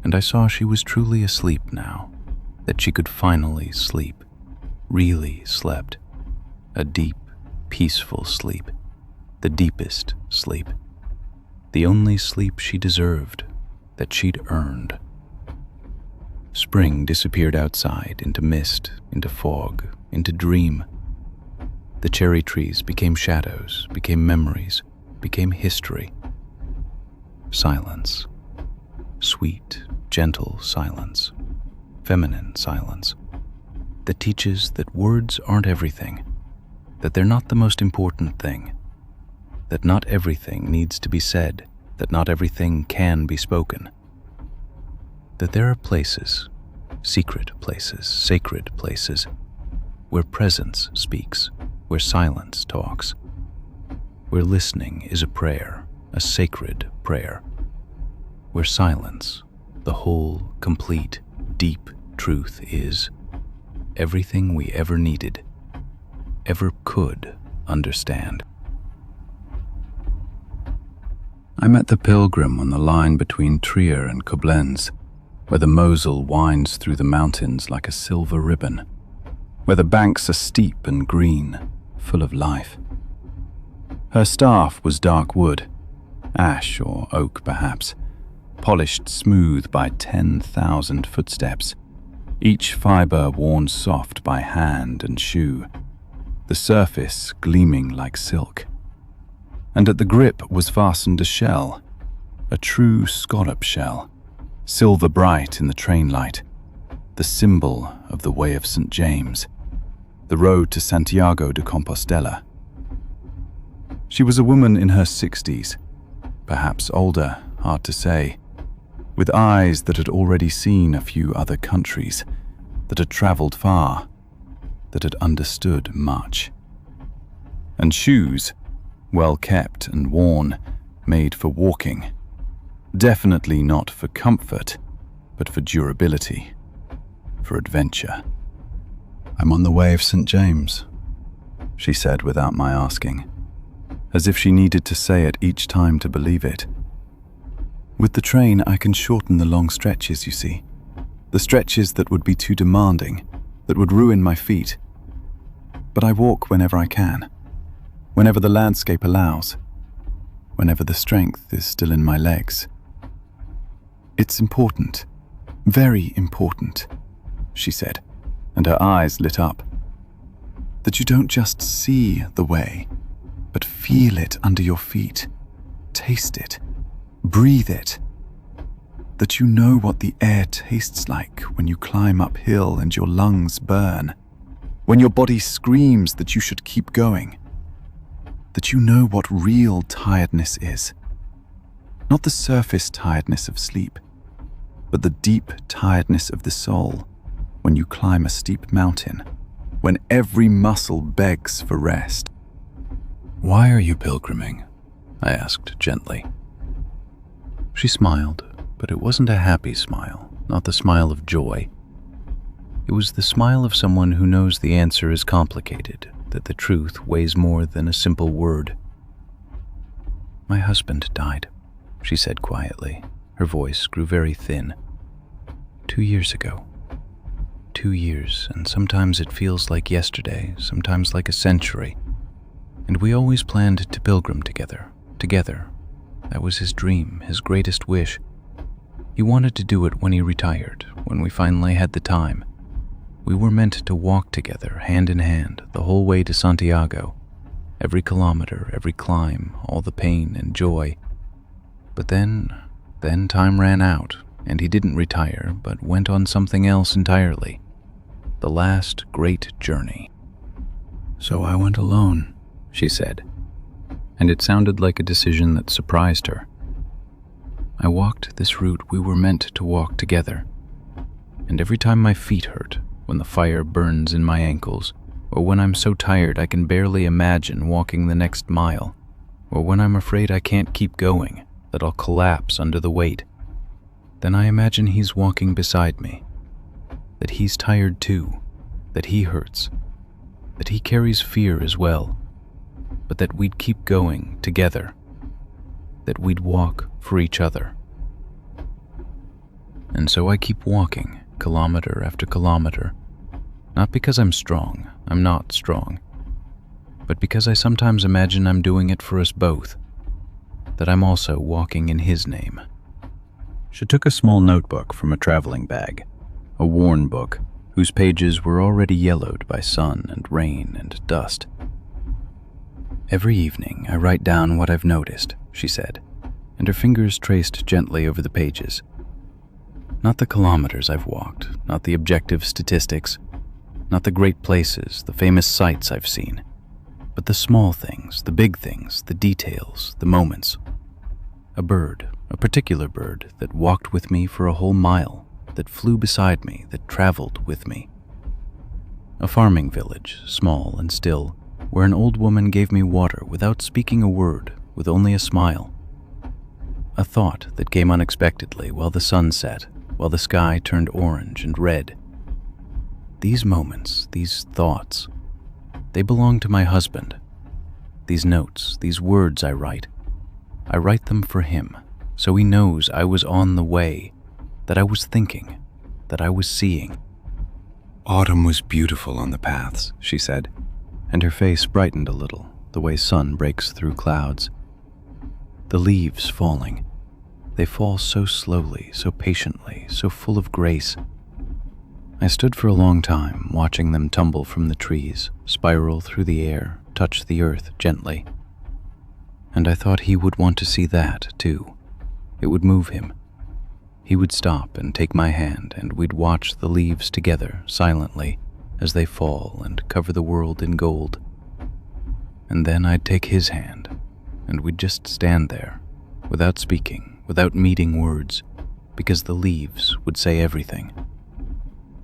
and I saw she was truly asleep now, that she could finally sleep, really slept, a deep, peaceful sleep, the deepest sleep, the only sleep she deserved, that she'd earned. Spring disappeared outside into mist, into fog, into dream. The cherry trees became shadows, became memories, became history. Silence. Sweet, gentle silence. Feminine silence. That teaches that words aren't everything, that they're not the most important thing, that not everything needs to be said, that not everything can be spoken. That there are places, secret places, sacred places, where presence speaks, where silence talks, where listening is a prayer, a sacred prayer, where silence, the whole, complete, deep truth is everything we ever needed, ever could understand. I met the Pilgrim on the line between Trier and Koblenz, where the Mosel winds through the mountains like a silver ribbon, where the banks are steep and green, full of life. Her staff was dark wood, ash or oak perhaps, polished smooth by 10,000 footsteps, each fibre worn soft by hand and shoe, the surface gleaming like silk. And at the grip was fastened a shell, a true scallop shell, silver bright in the train light, the symbol of the Way of St. James, the road to Santiago de Compostela. She was a woman in her 60s, perhaps older, hard to say, with eyes that had already seen a few other countries, that had travelled far, that had understood much. And shoes, well kept and worn, made for walking, definitely not for comfort, but for durability, for adventure. "I'm on the Way of St. James," she said without my asking, as if she needed to say it each time to believe it. "With the train, I can shorten the long stretches, you see. The stretches that would be too demanding, that would ruin my feet. But I walk whenever I can, whenever the landscape allows, whenever the strength is still in my legs. It's important, very important," she said, and her eyes lit up, "that you don't just see the way, but feel it under your feet, taste it, breathe it. That you know what the air tastes like when you climb uphill and your lungs burn, when your body screams that you should keep going. That you know what real tiredness is. Not the surface tiredness of sleep, but the deep tiredness of the soul when you climb a steep mountain, when every muscle begs for rest." "Why are you pilgriming?" I asked gently. She smiled, but it wasn't a happy smile, not the smile of joy. It was the smile of someone who knows the answer is complicated, that the truth weighs more than a simple word. "My husband died," she said quietly. Her voice grew very thin. 2 years ago. 2 years, and sometimes it feels like yesterday, sometimes like a century. And we always planned to pilgrim together. That was his dream, his greatest wish. He wanted to do it when he retired, when we finally had the time. We were meant to walk together, hand in hand, the whole way to Santiago. Every kilometer, every climb, all the pain and joy. But then time ran out, and he didn't retire, but went on something else entirely. The last great journey. "So I went alone," she said, and it sounded like a decision that surprised her. "I walked this route we were meant to walk together, and every time my feet hurt, when the fire burns in my ankles, or when I'm so tired I can barely imagine walking the next mile, or when I'm afraid I can't keep going, that I'll collapse under the weight, then I imagine he's walking beside me, that he's tired too, that he hurts, that he carries fear as well, but that we'd keep going together, that we'd walk for each other. And so I keep walking, kilometer after kilometer, not because I'm strong, I'm not strong, but because I sometimes imagine I'm doing it for us both, that I'm also walking in his name." She took a small notebook from a traveling bag, a worn book whose pages were already yellowed by sun and rain and dust. "Every evening I write down what I've noticed," she said, and her fingers traced gently over the pages. "Not the kilometers I've walked, not the objective statistics, not the great places, the famous sights I've seen, but the small things, the big things, the details, the moments. A bird, a particular bird that walked with me for a whole mile, that flew beside me, that traveled with me. A farming village, small and still, where an old woman gave me water without speaking a word, with only a smile. A thought that came unexpectedly while the sun set, while the sky turned orange and red. These moments, these thoughts, They belong to my husband. These notes, these words I write them for him, so he knows I was on the way, that I was thinking, that I was seeing. Autumn was beautiful on the paths, she said, and her face brightened a little, the way sun breaks through clouds. The leaves falling. They fall so slowly, so patiently, so full of grace. I stood for a long time, watching them tumble from the trees, spiral through the air, touch the earth gently. And I thought he would want to see that, too. It would move him. He would stop and take my hand, and we'd watch the leaves together, silently, as they fall and cover the world in gold. And then I'd take his hand, and we'd just stand there, without speaking, without meeting words, because the leaves would say everything.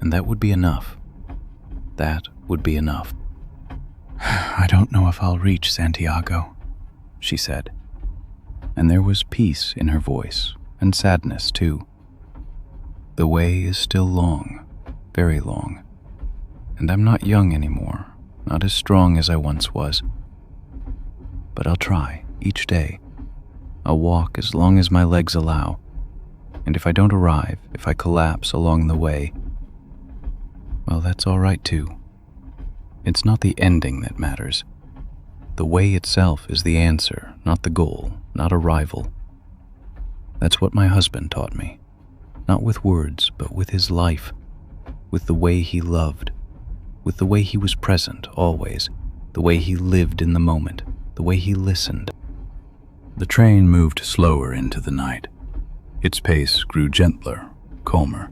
And that would be enough. That would be enough. I don't know if I'll reach Santiago, she said, and there was peace in her voice, and sadness too. The way is still long, very long, and I'm not young anymore, not as strong as I once was. But I'll try, each day. I'll walk as long as my legs allow, and if I don't arrive, if I collapse along the way, well, that's all right too. It's not the ending that matters. The way itself is the answer, not the goal, not a rival. That's what my husband taught me, not with words, but with his life, with the way he loved, with the way he was present always, the way he lived in the moment, the way he listened. The train moved slower into the night. Its pace grew gentler, calmer,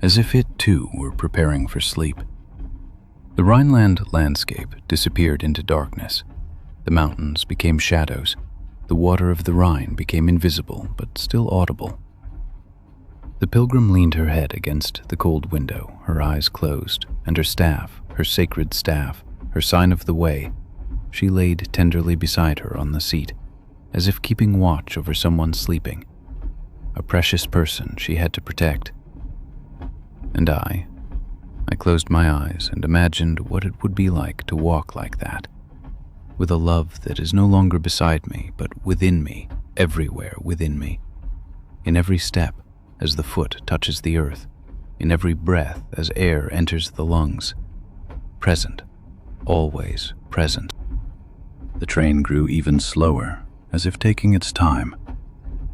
as if it too were preparing for sleep. The Rhineland landscape disappeared into darkness. The mountains became shadows. The water of the Rhine became invisible, but still audible. The Pilgrim leaned her head against the cold window, her eyes closed, and her staff, her sacred staff, her sign of the way, she laid tenderly beside her on the seat, as if keeping watch over someone sleeping, a precious person she had to protect. And I closed my eyes and imagined what it would be like to walk like that, with a love that is no longer beside me, but within me, everywhere within me, in every step as the foot touches the earth, in every breath as air enters the lungs, present, always present. The train grew even slower, as if taking its time,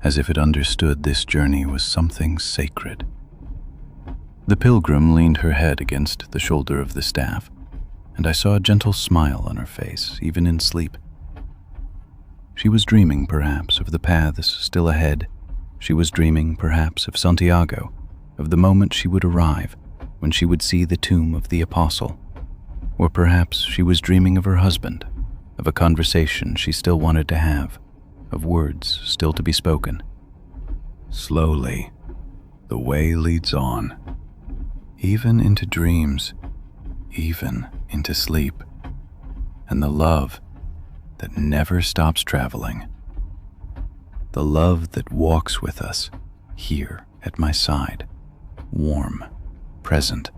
as if it understood this journey was something sacred. The Pilgrim leaned her head against the shoulder of the staff, and I saw a gentle smile on her face, even in sleep. She was dreaming, perhaps, of the paths still ahead. She was dreaming, perhaps, of Santiago, of the moment she would arrive, when she would see the tomb of the apostle. Or perhaps she was dreaming of her husband, of a conversation she still wanted to have, of words still to be spoken. Slowly, the way leads on, even into dreams, even into sleep, and the love that never stops traveling. The love that walks with us, here at my side, warm, present,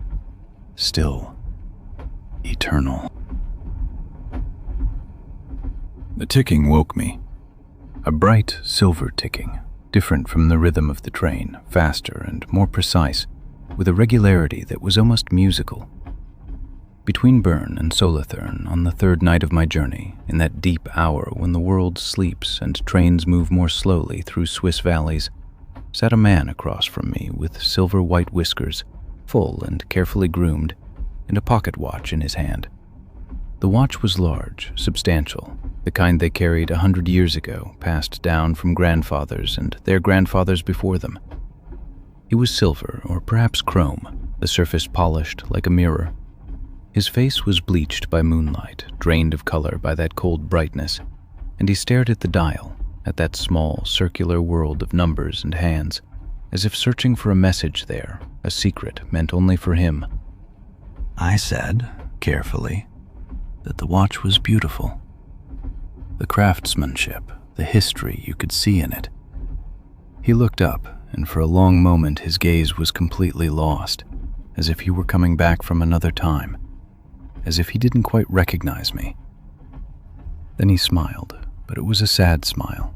still, eternal. The ticking woke me. A bright silver ticking, different from the rhythm of the train, faster and more precise, with a regularity that was almost musical. Between Bern and Solothurn, on the third night of my journey, in that deep hour when the world sleeps and trains move more slowly through Swiss valleys, sat a man across from me with silver-white whiskers, full and carefully groomed, and a pocket watch in his hand. The watch was large, substantial, the kind they carried 100 years ago, passed down from grandfathers and their grandfathers before them. It was silver, or perhaps chrome, the surface polished like a mirror. His face was bleached by moonlight, drained of color by that cold brightness, and he stared at the dial, at that small, circular world of numbers and hands, as if searching for a message there, a secret meant only for him. I said, carefully, that the watch was beautiful. The craftsmanship, the history you could see in it. He looked up, and for a long moment his gaze was completely lost, as if he were coming back from another time. as if he didn't quite recognize me. Then he smiled, but it was a sad smile,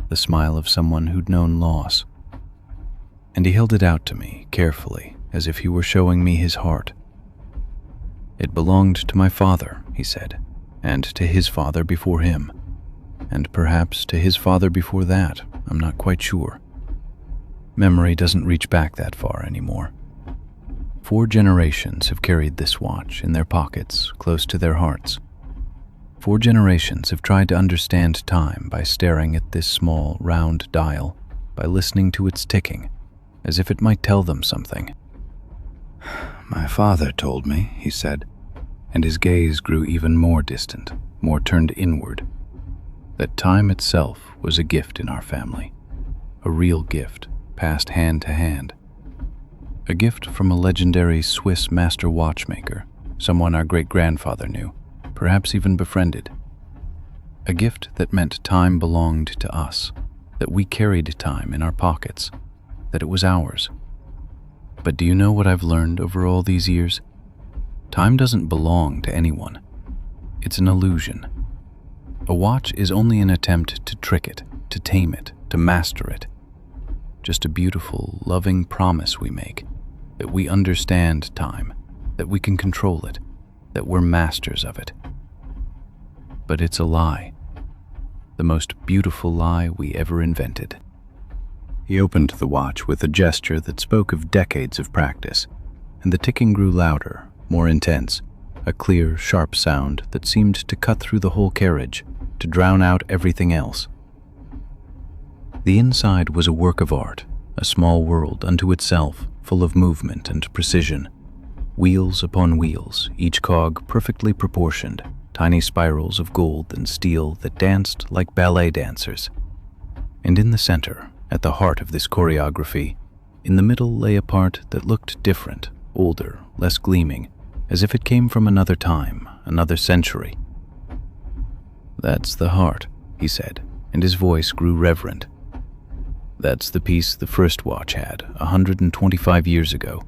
the smile of someone who'd known loss. And he held it out to me carefully, as if he were showing me his heart. "It belonged to my father," he said, "and to his father before him, and perhaps to his father before that. I'm not quite sure. Memory doesn't reach back that far anymore. 4 generations have carried this watch in their pockets, close to their hearts. 4 generations have tried to understand time by staring at this small, round dial, by listening to its ticking, as if it might tell them something." "My father told me," he said, and his gaze grew even more distant, more turned inward, "that time itself was a gift in our family, a real gift, passed hand to hand. A gift from a legendary Swiss master watchmaker, someone our great-grandfather knew, perhaps even befriended. A gift that meant time belonged to us, that we carried time in our pockets, that it was ours. But do you know what I've learned over all these years? Time doesn't belong to anyone. It's an illusion. A watch is only an attempt to trick it, to tame it, to master it. Just a beautiful, loving promise we make, that we understand time, that we can control it, that we're masters of it. But it's a lie, the most beautiful lie we ever invented." He opened the watch with a gesture that spoke of decades of practice, and the ticking grew louder, more intense, a clear, sharp sound that seemed to cut through the whole carriage, to drown out everything else. The inside was a work of art, a small world unto itself, full of movement and precision. Wheels upon wheels, each cog perfectly proportioned, tiny spirals of gold and steel that danced like ballet dancers. And in the center, at the heart of this choreography, in the middle lay a part that looked different, older, less gleaming, as if it came from another time, another century. "That's the heart," he said, and his voice grew reverent. "That's the piece the first watch had 125 years ago.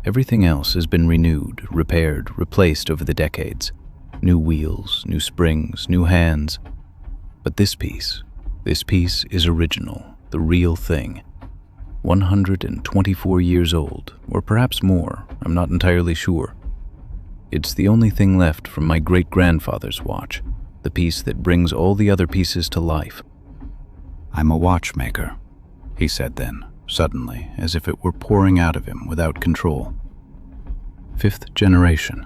Everything else has been renewed, repaired, replaced over the decades. New wheels, new springs, new hands. But this piece is original, the real thing. 124 years old, or perhaps more, I'm not entirely sure. It's the only thing left from my great-grandfather's watch, the piece that brings all the other pieces to life." "I'm a watchmaker," he said then, suddenly, as if it were pouring out of him without control. "5th generation,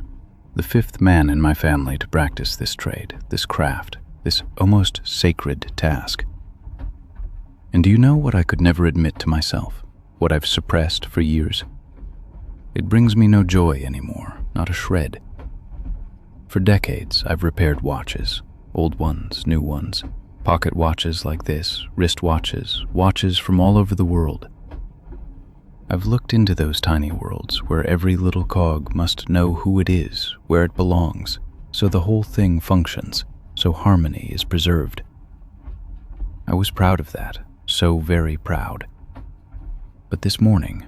the 5th man in my family to practice this trade, this craft, this almost sacred task. And do you know what I could never admit to myself, what I've suppressed for years? It brings me no joy anymore, not a shred. For decades, I've repaired watches, old ones, new ones, pocket watches like this, wrist watches, watches from all over the world. I've looked into those tiny worlds where every little cog must know who it is, where it belongs, so the whole thing functions, so harmony is preserved. I was proud of that, so very proud. But this morning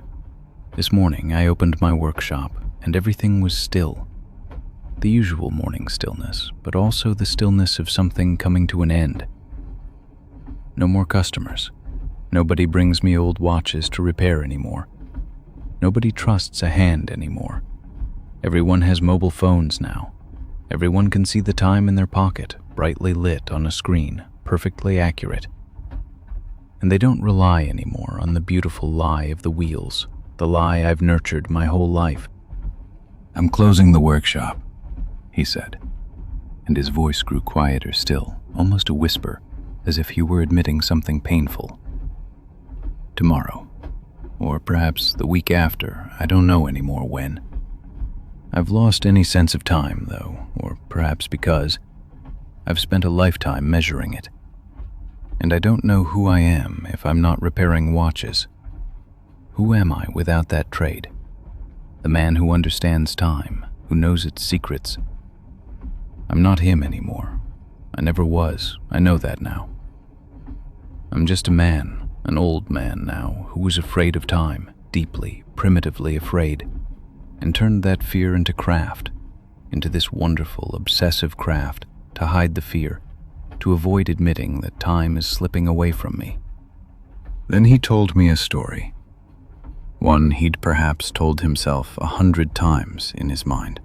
I opened my workshop and everything was still. The usual morning stillness, but also the stillness of something coming to an end. No more customers. Nobody brings me old watches to repair anymore. Nobody trusts a hand anymore. Everyone has mobile phones now. Everyone can see the time in their pocket, brightly lit on a screen, perfectly accurate. And they don't rely anymore on the beautiful lie of the wheels, the lie I've nurtured my whole life. "I'm closing the workshop," he said, and his voice grew quieter still, almost a whisper, as if he were admitting something painful. "Tomorrow, or perhaps the week after, I don't know anymore when. I've lost any sense of time, though, or perhaps because I've spent a lifetime measuring it. And I don't know who I am if I'm not repairing watches. Who am I without that trade? The man who understands time, who knows its secrets. I'm not him anymore. I never was. I know that now. I'm just a man, an old man now, who was afraid of time, deeply, primitively afraid, and turned that fear into craft, into this wonderful, obsessive craft to hide the fear, to avoid admitting that time is slipping away from me. Then he told me a story, one he'd perhaps told himself 100 times in his mind.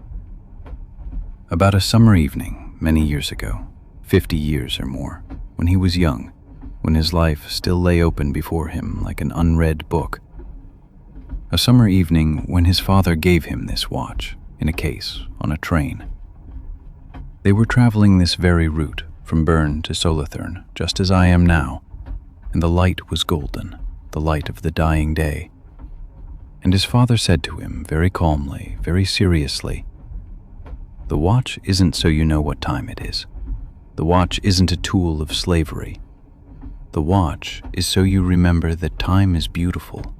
About a summer evening many years ago, 50 years or more, when he was young, when his life still lay open before him like an unread book. A summer evening when his father gave him this watch in a case on a train. They were traveling this very route from Bern to Solothurn, just as I am now, and the light was golden, the light of the dying day. And his father said to him very calmly, very seriously, "The watch isn't so you know what time it is. The watch isn't a tool of slavery. The watch is so you remember that time is beautiful,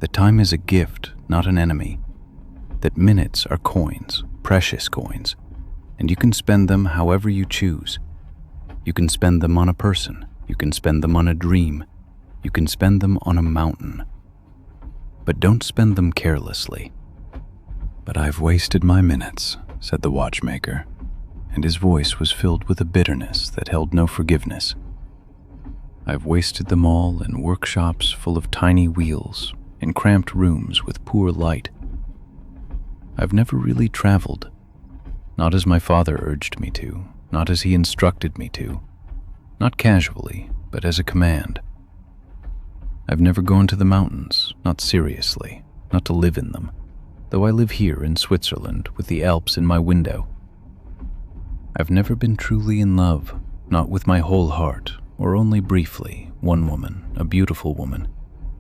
that time is a gift, not an enemy, that minutes are coins, precious coins, and you can spend them however you choose. You can spend them on a person, you can spend them on a dream, you can spend them on a mountain. But don't spend them carelessly." "But I've wasted my minutes," said the watchmaker, and his voice was filled with a bitterness that held no forgiveness. "I've wasted them all in workshops full of tiny wheels, in cramped rooms with poor light. I've never really traveled, not as my father urged me to, not as he instructed me to, not casually, but as a command. I've never gone to the mountains, not seriously, not to live in them, though I live here in Switzerland with the Alps in my window. I've never been truly in love, not with my whole heart, or only briefly, one woman, a beautiful woman,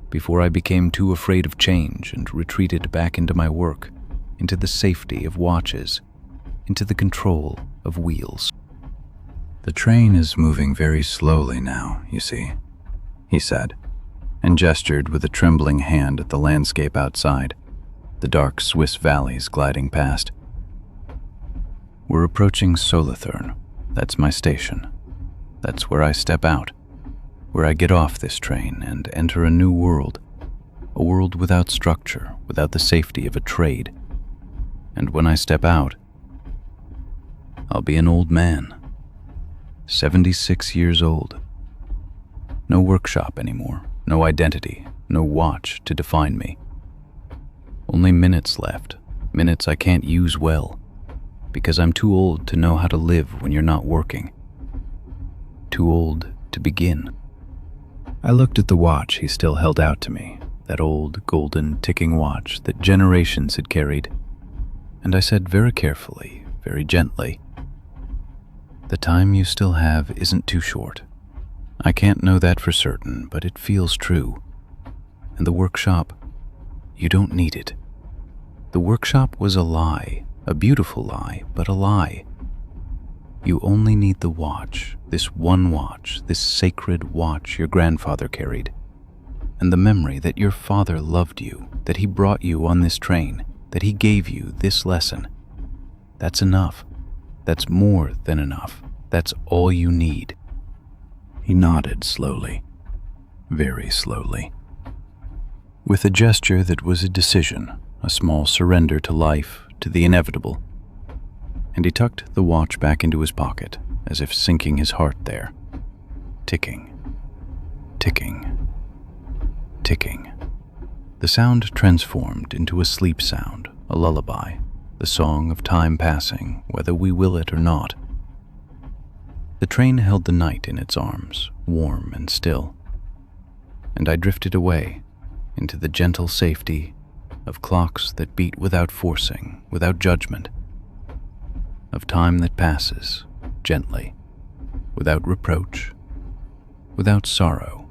before I became too afraid of change and retreated back into my work, into the safety of watches, into the control of wheels." "The train is moving very slowly now, you see," he said, and gestured with a trembling hand at the landscape outside, the dark Swiss valleys gliding past. "We're approaching Solothurn. That's my station. That's where I step out, where I get off this train and enter a new world, a world without structure, without the safety of a trade. And when I step out, I'll be an old man, 76 years old. No workshop anymore, no identity, no watch to define me. Only minutes left, minutes I can't use well, because I'm too old to know how to live when you're not working. Too old to begin." I looked at the watch he still held out to me, that old, golden, ticking watch that generations had carried, and I said very carefully, very gently, "The time you still have isn't too short. I can't know that for certain, but it feels true. And the workshop, you don't need it. The workshop was a lie, a beautiful lie, but a lie. You only need the watch, this one watch, this sacred watch your grandfather carried, and the memory that your father loved you, that he brought you on this train, that he gave you this lesson. That's enough. That's more than enough. That's all you need." He nodded slowly, very slowly, with a gesture that was a decision, a small surrender to life, to the inevitable, and he tucked the watch back into his pocket, as if sinking his heart there. Ticking, ticking, ticking. The sound transformed into a sleep sound, a lullaby, the song of time passing, whether we will it or not. The train held the night in its arms, warm and still, and I drifted away into the gentle safety of clocks that beat without forcing, without judgment, of time that passes gently, without reproach, without sorrow,